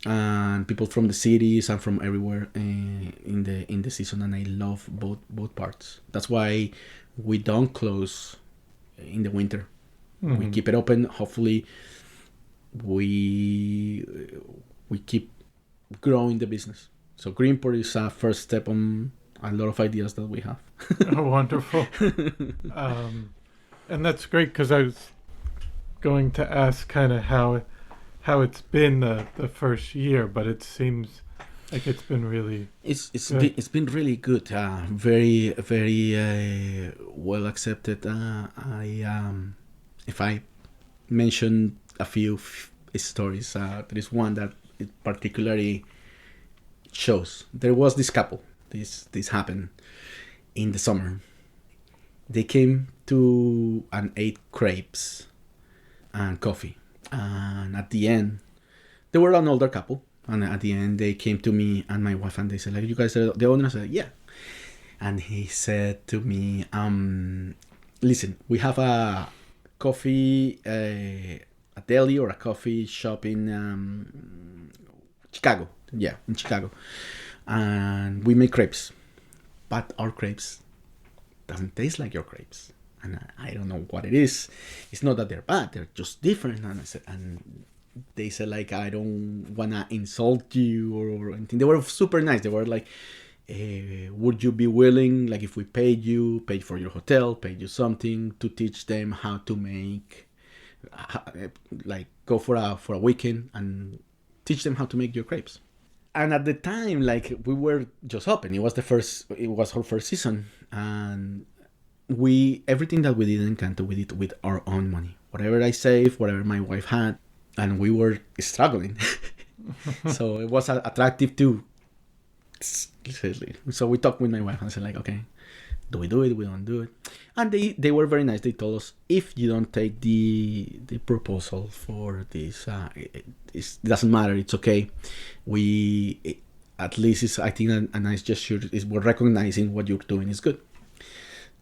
B: and people from the cities and from everywhere in the season. And I love both parts. That's why we don't close in the winter. We keep it open. Hopefully we keep growing the business. So Greenport is a first step on a lot of ideas that we have.
A: Oh, wonderful. And that's great, because I was going to ask kind of how it's been the first year, but it seems like it's been really
B: it's been really good. Very very well accepted. If I mention a few stories, there is one that it particularly shows. There was this couple. This happened in the summer. They came to and ate crepes and coffee, and at the end, they were an older couple. And at the end, they came to me and my wife, and they said, "Like, you guys are the owners?" I said, "Yeah." And he said to me, "Listen, we have a coffee, a deli or a coffee shop in Chicago. Yeah, in Chicago. And we make crepes. But our crepes doesn't taste like your crepes. And I don't know what it is. It's not that they're bad. They're just different." And I said, and they said, like, "I don't want to insult you or anything." They were super nice. They were like, "Would you be willing, like, if we paid for your hotel, paid you something to teach them how to make, like, go for a weekend and teach them how to make your crepes?" And at the time, like, we were just open. It was our first season, and everything that we did in Encanto, we did with our own money. Whatever I saved, whatever my wife had, and we were struggling. So it was attractive too. So we talked with my wife and said, like, "Okay, do we do it? We don't do it." And they were very nice. They told us, "If you don't take the proposal for this, it doesn't matter. It's okay. At least it's, I think, a nice gesture is we're recognizing what you're doing is good."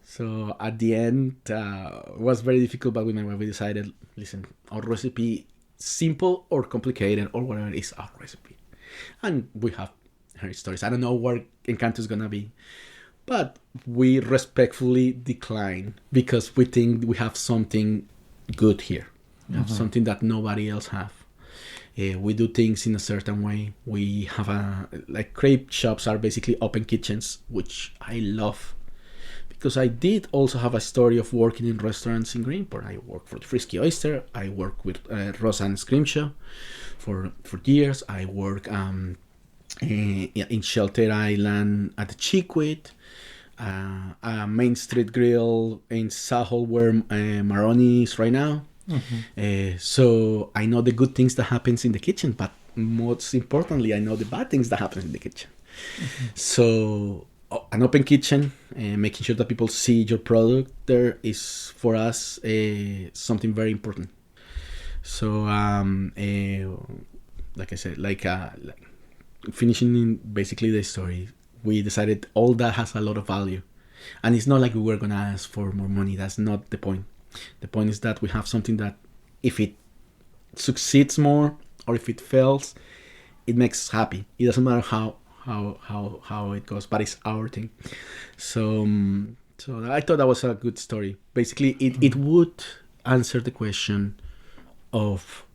B: So at the end, it was very difficult, but with my wife we decided, listen, our recipe, simple or complicated or whatever, is our recipe. And we have her stories. I don't know where Encanto is gonna be, but we respectfully decline because we think we have something good here. We have something that nobody else have. We do things in a certain way. We have like crepe shops are basically open kitchens, which I love. Because I did also have a story of working in restaurants in Greenport. I worked for the Frisky Oyster. I worked with Roseanne's Cream Show for years. I worked in Shelter Island at the Chiquit, a Main Street Grill in Sahol where Maroni is right now. So I know the good things that happens in the kitchen, but most importantly, I know the bad things that happen in the kitchen. So an open kitchen, making sure that people see your product there is for us something very important. So like I said, like finishing in basically the story, we decided all that has a lot of value, and it's not like we were gonna ask for more money. That's not the point. The point is that we have something that if it succeeds more or if it fails, it makes us happy. It doesn't matter how it goes, but it's our thing. So so I thought that was a good story. Basically, it would answer the question of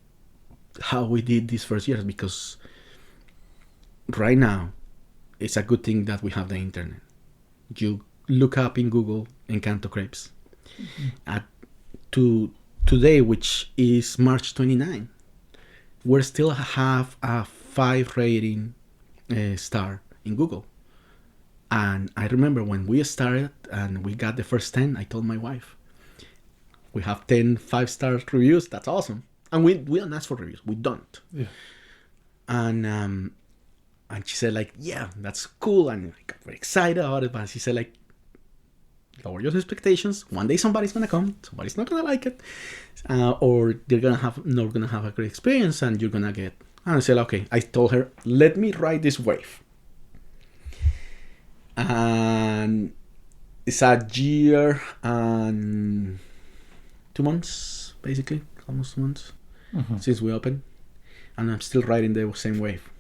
B: how we did these first years, because right now it's a good thing that we have the internet. You look up in Google Encanto Crepes. At today, which is March 29, we still have a 5 rating star in Google. And I remember when we started and we got the first 10, I told my wife, we have 10 5-star reviews. That's awesome. And we don't ask for reviews. We don't.
A: Yeah.
B: And she said, like, yeah, that's cool. And I got very excited about it. But she said, like, lower your expectations. One day somebody's gonna come. Somebody's not gonna like it, or they're not gonna have a great experience, and you're gonna get. And I said, okay. I told her, let me ride this wave. And it's a year and 2 months, basically, almost 2 months since we opened, and I'm still riding the same wave.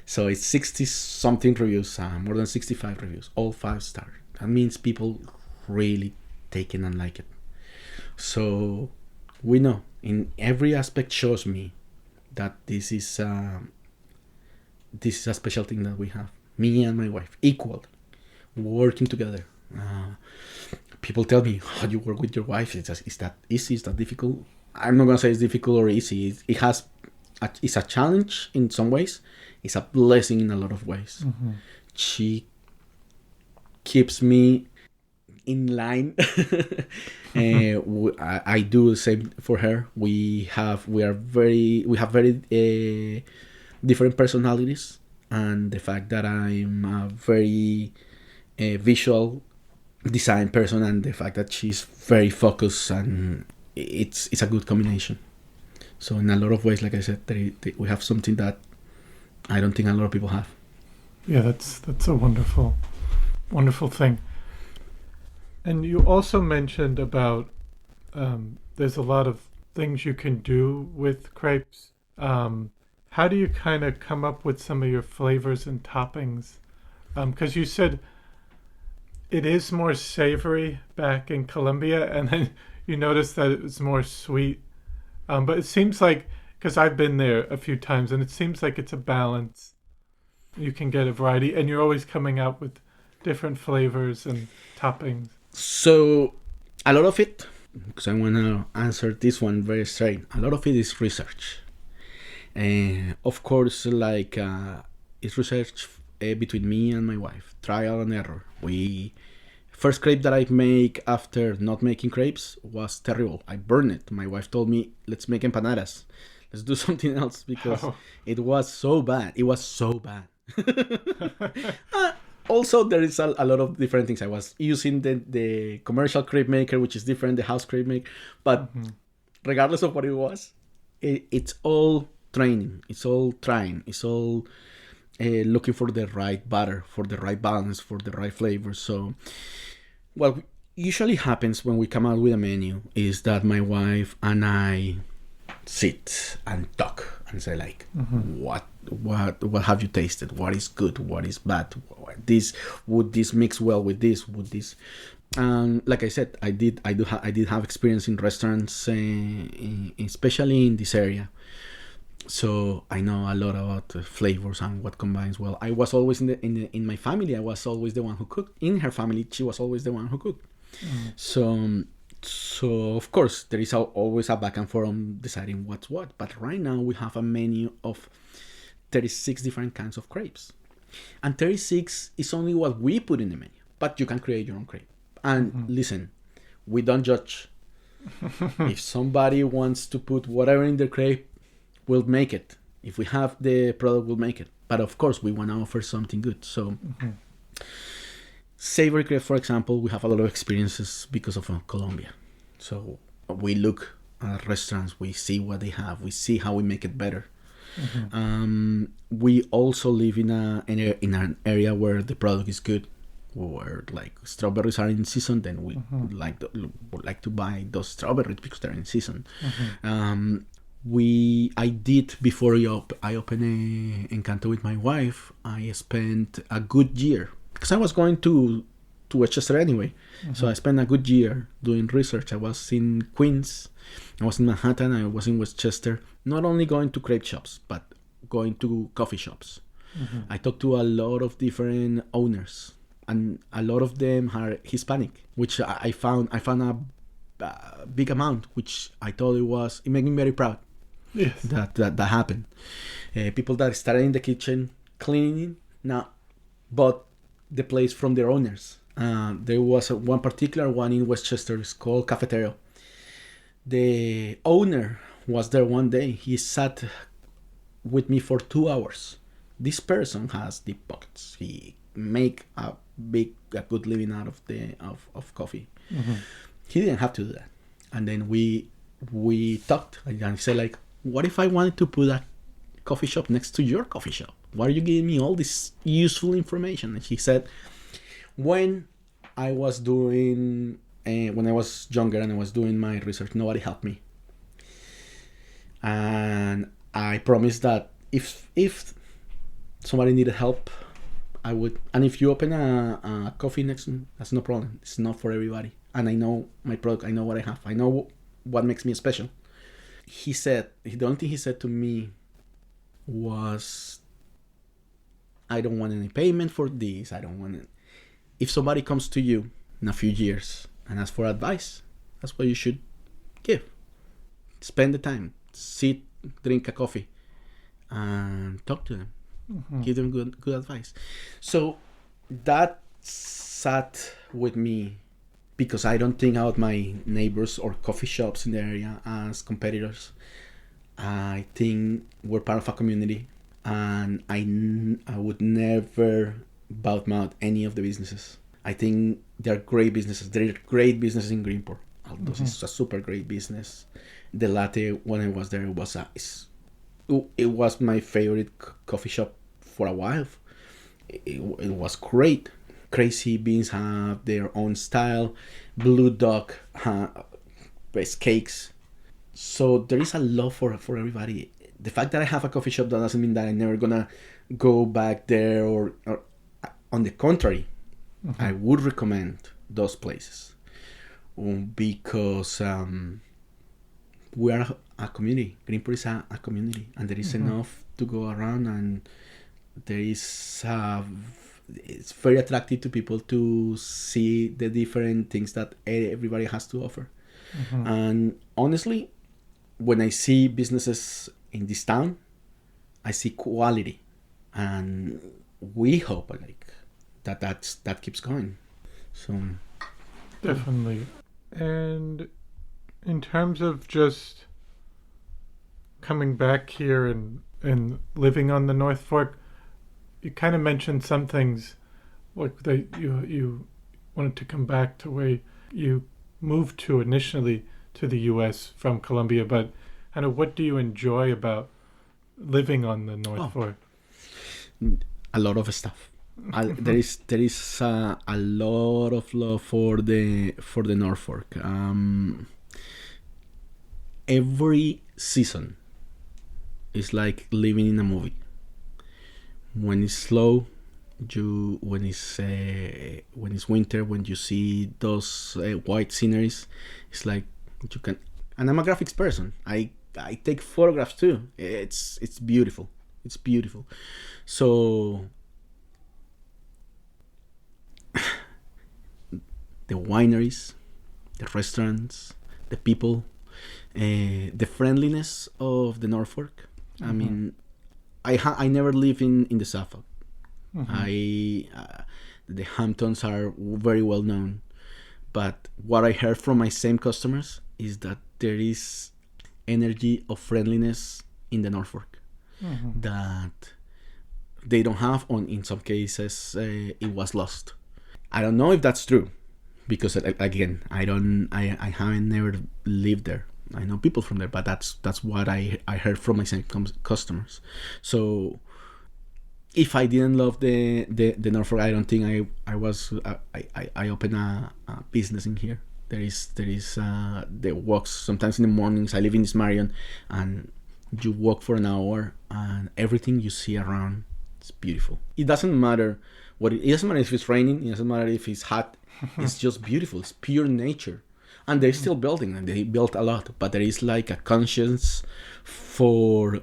B: So it's 60 something reviews, more than 65 reviews, all 5-star. That means people really take it and like it. So we know in every aspect shows me that this is a special thing that we have. Me and my wife, equal, working together. People tell me, how do you work with your wife? Is that easy? Is that difficult? I'm not gonna say it's difficult or easy. It's a challenge in some ways. It's a blessing in a lot of ways. She keeps me in line. I do the same for her. We have very different personalities, and the fact that I'm a very visual design person, and the fact that she's very focused, and it's a good combination. So in a lot of ways, like I said, we have something that I don't think a lot of people have.
A: Yeah, that's a wonderful thing. And you also mentioned about there's a lot of things you can do with crepes. How do you kind of come up with some of your flavors and toppings? Because you said it is more savory back in Colombia, and then you noticed that it was more sweet. But it seems like, because I've been there a few times, and it seems like it's a balance. You can get a variety, and you're always coming out with different flavors and toppings.
B: So a lot of it, because I want to answer this one very straight, a lot of it is research. Of course, like it's research between me and my wife, trial and error. First crepe that I make after not making crepes was terrible. I burned it. My wife told me, let's make empanadas. Let's do something else, because it was so bad. It was so bad. Also, there is a lot of different things. I was using the commercial crepe maker, which is different, the house crepe maker. But regardless of what it was, it's all training. It's all trying. It's all looking for the right batter, for the right balance, for the right flavor. So what usually happens when we come out with a menu is that my wife and I sit and talk and say, like, what have you tasted? What is good? What is bad? Would this mix well with this? Would this? And like I said, I did have experience in restaurants, especially in this area. So I know a lot about flavors and what combines well. I was always in my family. I was always the one who cooked. In her family, she was always the one who cooked. So of course there is always a back and forth on deciding what's what. But right now we have a menu of 36 different kinds of crepes, and 36 is only what we put in the menu. But you can create your own crepe. And listen, we don't judge. If somebody wants to put whatever in their crepe, we'll make it. If we have the product, we'll make it. But of course, we want to offer something good. So Savory crepes, for example, we have a lot of experiences because of Colombia. So we look at restaurants, we see what they have, we see how we make it better. We also live in an area where the product is good, where like strawberries are in season. Then we would like to buy those strawberries because they're in season. I did, before I opened Encanto with my wife, I spent a good year because I was going to Westchester anyway. So I spent a good year doing research. I was in Queens, I was in Manhattan, I was in Westchester, not only going to crepe shops, but going to coffee shops. I talked to a lot of different owners, and a lot of them are Hispanic, which I found a big amount, which I thought it made me very proud.
A: Yes.
B: That happened. People that started in the kitchen cleaning now bought the place from their owners. There was one particular one in Westchester. It's called Cafetero. The owner was there one day. He sat with me for 2 hours. This person has deep pockets. He make a good living out of coffee. He didn't have to do that. And then we talked, and I said, like, what if I wanted to put a coffee shop next to your coffee shop? Why are you giving me all this useful information? And he said, when I was younger and I was doing my research, nobody helped me. And I promised that if somebody needed help, I would. And if you open a coffee next to me, that's no problem. It's not for everybody. And I know my product. I know what I have. I know what makes me special. He said, the only thing he said to me was, I don't want any payment for this. I don't want it. If somebody comes to you in a few years and asks for advice, that's what you should give. Spend the time, sit, drink a coffee, and talk to them. Give them good advice. So that sat with me, because I don't think about my neighbors or coffee shops in the area as competitors. I think we're part of a community, and I would never badmouth any of the businesses. I think they're great businesses. They're great businesses in Greenport. Aldo's is a super great business. The Latte, when I was there, it was my favorite coffee shop for a while. It was great. Crazy Beans have their own style. Blue Dog has cakes. So there is a love for everybody. The fact that I have a coffee shop, that doesn't mean that I'm never gonna go back there, or on the contrary, I would recommend those places because we are a community. Greenport is a community, and there is enough to go around, and there is it's very attractive to people to see the different things that everybody has to offer. And honestly, when I see businesses in this town, I see quality, and we hope that keeps going. So
A: definitely. And in terms of just coming back here and living on the North Fork, you kind of mentioned some things like that you wanted to come back to where you moved to initially to the U.S. from Colombia, but kind of what do you enjoy about living on the North Fork?
B: A lot of stuff. There is a lot of love for the North Fork. Every season is like living in a movie. When it's slow, when it's winter, when you see those white sceneries, it's like you can. And I'm a graphics person. I take photographs too. It's beautiful. It's beautiful. So the wineries, the restaurants, the people, the friendliness of the North Fork. I mean, I never lived in the South. The Hamptons are very well known, but what I heard from my same customers is that there is energy of friendliness in the North Fork that they don't have. In some cases, it was lost. I don't know if that's true, because again, I haven't never lived there. I know people from there, but that's what I heard from my same customers. So if I didn't love the Norfolk, I don't think I opened a business in here. There is the walks sometimes in the mornings. I live in this Marion, and you walk for an hour, and everything you see around, it's beautiful. It doesn't matter it doesn't matter if it's raining. It doesn't matter if it's hot. It's just beautiful. It's pure nature, and they're still building, and they built a lot. But there is like a conscience for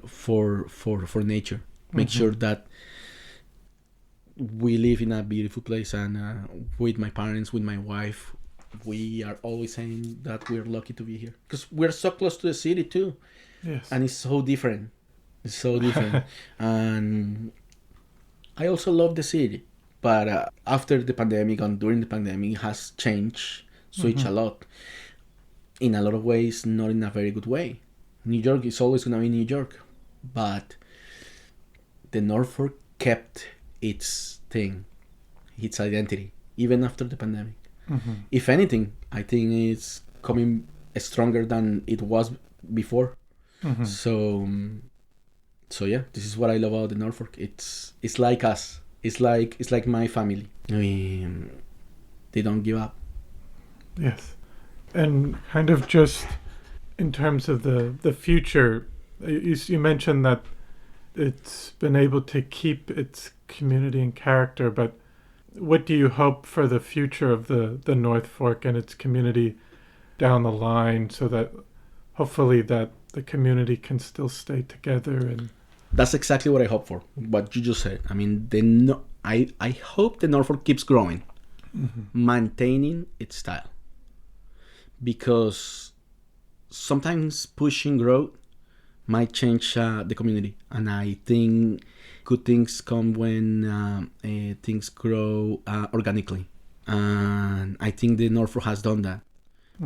B: nature. Make sure that we live in a beautiful place, and with my parents, with my wife, we are always saying that we're lucky to be here, because we're so close to the city too.
A: Yes.
B: And it's so different. And I also love the city, but after the pandemic and during the pandemic, it has switched a lot, in a lot of ways, not in a very good way. New York is always going to be New York, but the Norfolk kept its thing, its identity, even after the pandemic. If anything, I think it's coming stronger than it was before. So yeah, this is what I love about the Norfolk. It's like us. It's like my family. They don't give up.
A: Yes. And kind of just in terms of the future, you mentioned that it's been able to keep its community and character, but what do you hope for the future of the North Fork and its community down the line, so that hopefully that the community can still stay together? And
B: that's exactly what I hope for, what you just said. I mean, I hope the Norfolk keeps growing, maintaining its style, because sometimes pushing growth might change the community, and I think good things come when things grow organically, and I think the Norfolk has done that,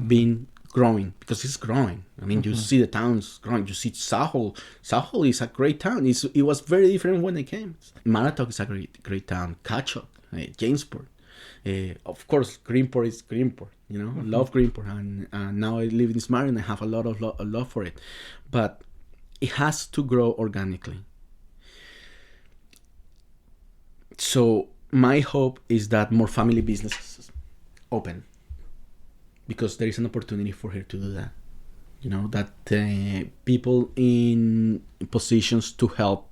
B: been growing, because it's growing. I mean, you see the towns growing. You see Sahol. Sahol is a great town. It was very different when they came. Maratok is a great town. Cachot, Jamesport. Of course, Greenport is Greenport. Love Greenport, and now I live in Smart, and I have a lot of love for it. But it has to grow organically. So my hope is that more family businesses open, because there is an opportunity for her to do that. That people in positions to help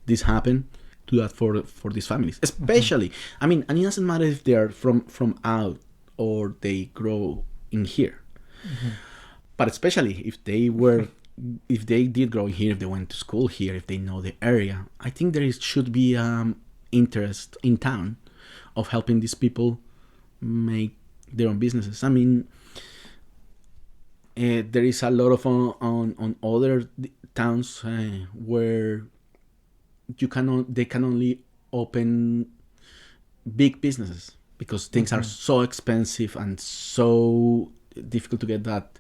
B: this happen, do that for these families, especially. I mean, and it doesn't matter if they are from out or they grow in here, but especially if they did grow here, if they went to school here, if they know the area, I think should be interest in town of helping these people make their own businesses. I mean, there is a lot of on other towns where they can only open big businesses, because things are so expensive and so difficult to get that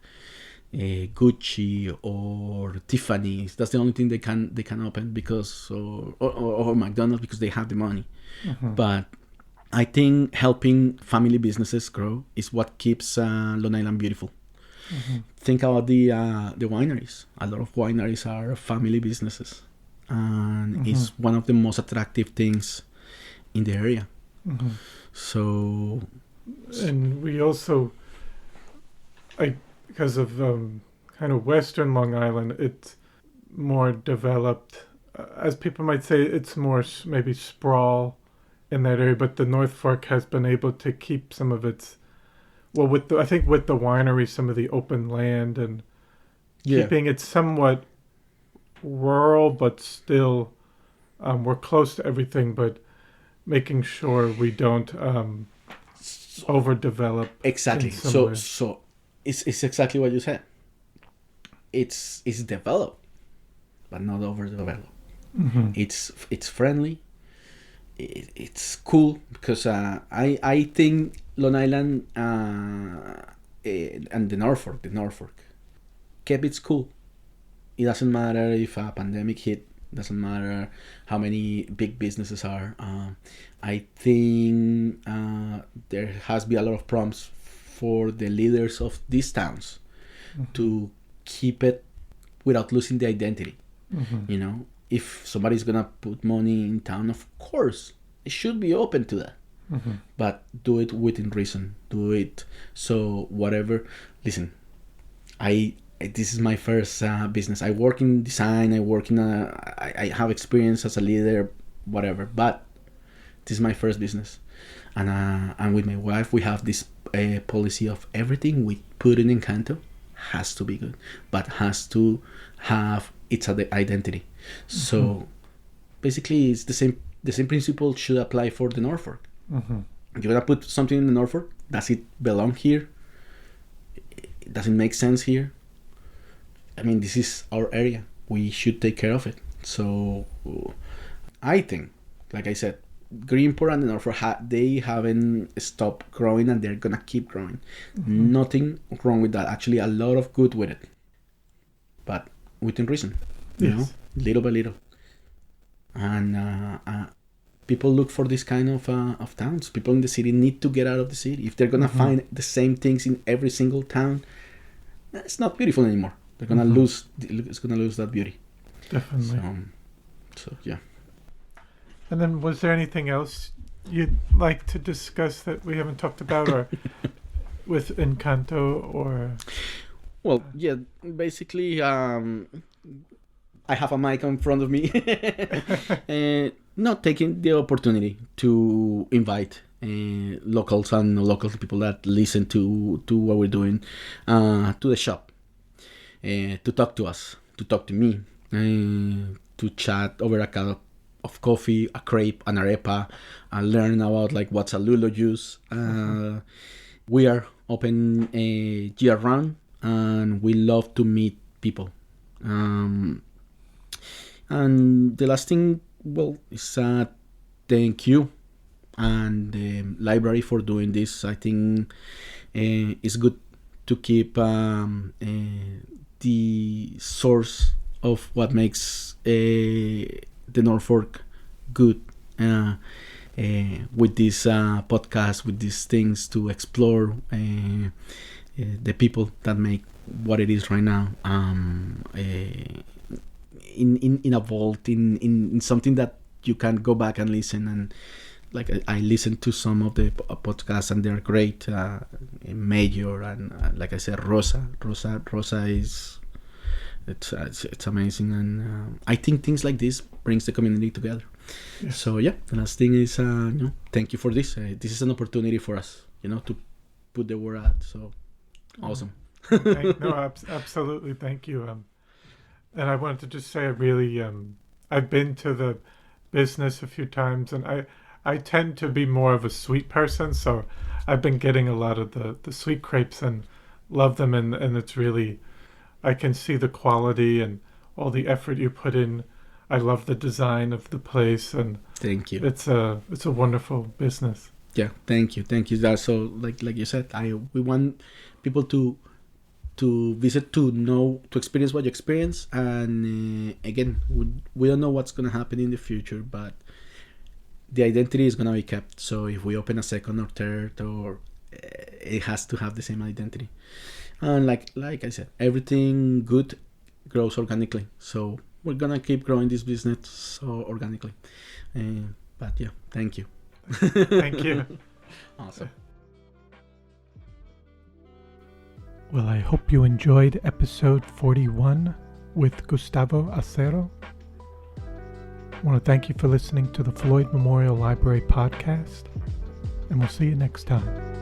B: Gucci or Tiffany's. That's the only thing they can open, because or McDonald's, because they have the money. But I think helping family businesses grow is what keeps Long Island beautiful. Think about the wineries. A lot of wineries are family businesses, and it's one of the most attractive things in the area. So,
A: and we also, because of kind of Western Long Island, it's more developed. As people might say, it's more maybe sprawl in that area, but the North Fork has been able to keep some of its, I think with the winery, some of the open land, and keeping it somewhat rural, but still we're close to everything, but making sure we don't overdevelop.
B: Exactly. So it's exactly what you said. It's developed, but not overdeveloped. It's friendly. It's cool, because I think Long Island and the Norfolk kept its cool. It doesn't matter if a pandemic hit. Doesn't matter how many big businesses are. I think there has been a lot of prompts for the leaders of these towns to keep it without losing the identity. You know, if somebody's gonna put money in town, of course it should be open to that, but do it within reason. Do it so whatever. Listen, this is my first business. I work in design. I have experience as a leader, whatever. But this is my first business, and with my wife we have this policy of everything we put in Encanto has to be good, but has to have its identity. So basically, it's the same principle should apply for the Norfolk. You're gonna put something in the Norfolk. Does it belong here? Does it make sense here? I mean, this is our area. We should take care of it. So I think, like I said, Greenport and the Norfolk they haven't stopped growing, and they're gonna keep growing. Nothing wrong with that. Actually, a lot of good with it, but within reason. You know, little by little. And people look for this kind of towns. People in the city need to get out of the city. If they're gonna find the same things in every single town, it's not beautiful anymore. They're gonna lose. It's gonna lose that beauty.
A: Definitely.
B: So yeah.
A: And then, was there anything else you'd like to discuss that we haven't talked about, or with Encanto, or?
B: Well, yeah. Basically, I have a mic in front of me, not taking the opportunity to invite locals and non-local people that listen to what we're doing to the shop, to talk to us, to talk to me, to chat over a cup of coffee, a crepe, an arepa, and learn about like what's a lulo juice. We are open year round, and we love to meet people. And the last thing, well, is thank you and the library for doing this. I think it's good to keep the source of what makes the Norfolk good with this podcast, with these things to explore the people that make what it is right now. In a vault, in something that you can go back and listen. And like I listened to some of the podcasts, and they're great. Major and like I said, Rosa is it's amazing. And I think things like this brings the community together. Yes. So yeah, the last thing is thank you for this. This is an opportunity for us, to put the word out. So awesome.
A: Absolutely, thank you. And I wanted to just say, I really, I've been to the business a few times, and I tend to be more of a sweet person, so I've been getting a lot of the sweet crepes and love them, and it's really, I can see the quality and all the effort you put in. I love the design of the place, and
B: thank you.
A: It's a wonderful business.
B: Yeah, thank you. That's so like you said, we want people to visit, to know, to experience what you experience. And again, we don't know what's going to happen in the future, but the identity is going to be kept. So if we open a second or third, or it has to have the same identity. And like I said, everything good grows organically. So we're going to keep growing this business so organically. But yeah, thank you.
A: Thank you.
B: Awesome.
A: Well, I hope you enjoyed episode 41 with Gustavo Acero. I want to thank you for listening to the Floyd Memorial Library podcast, and we'll see you next time.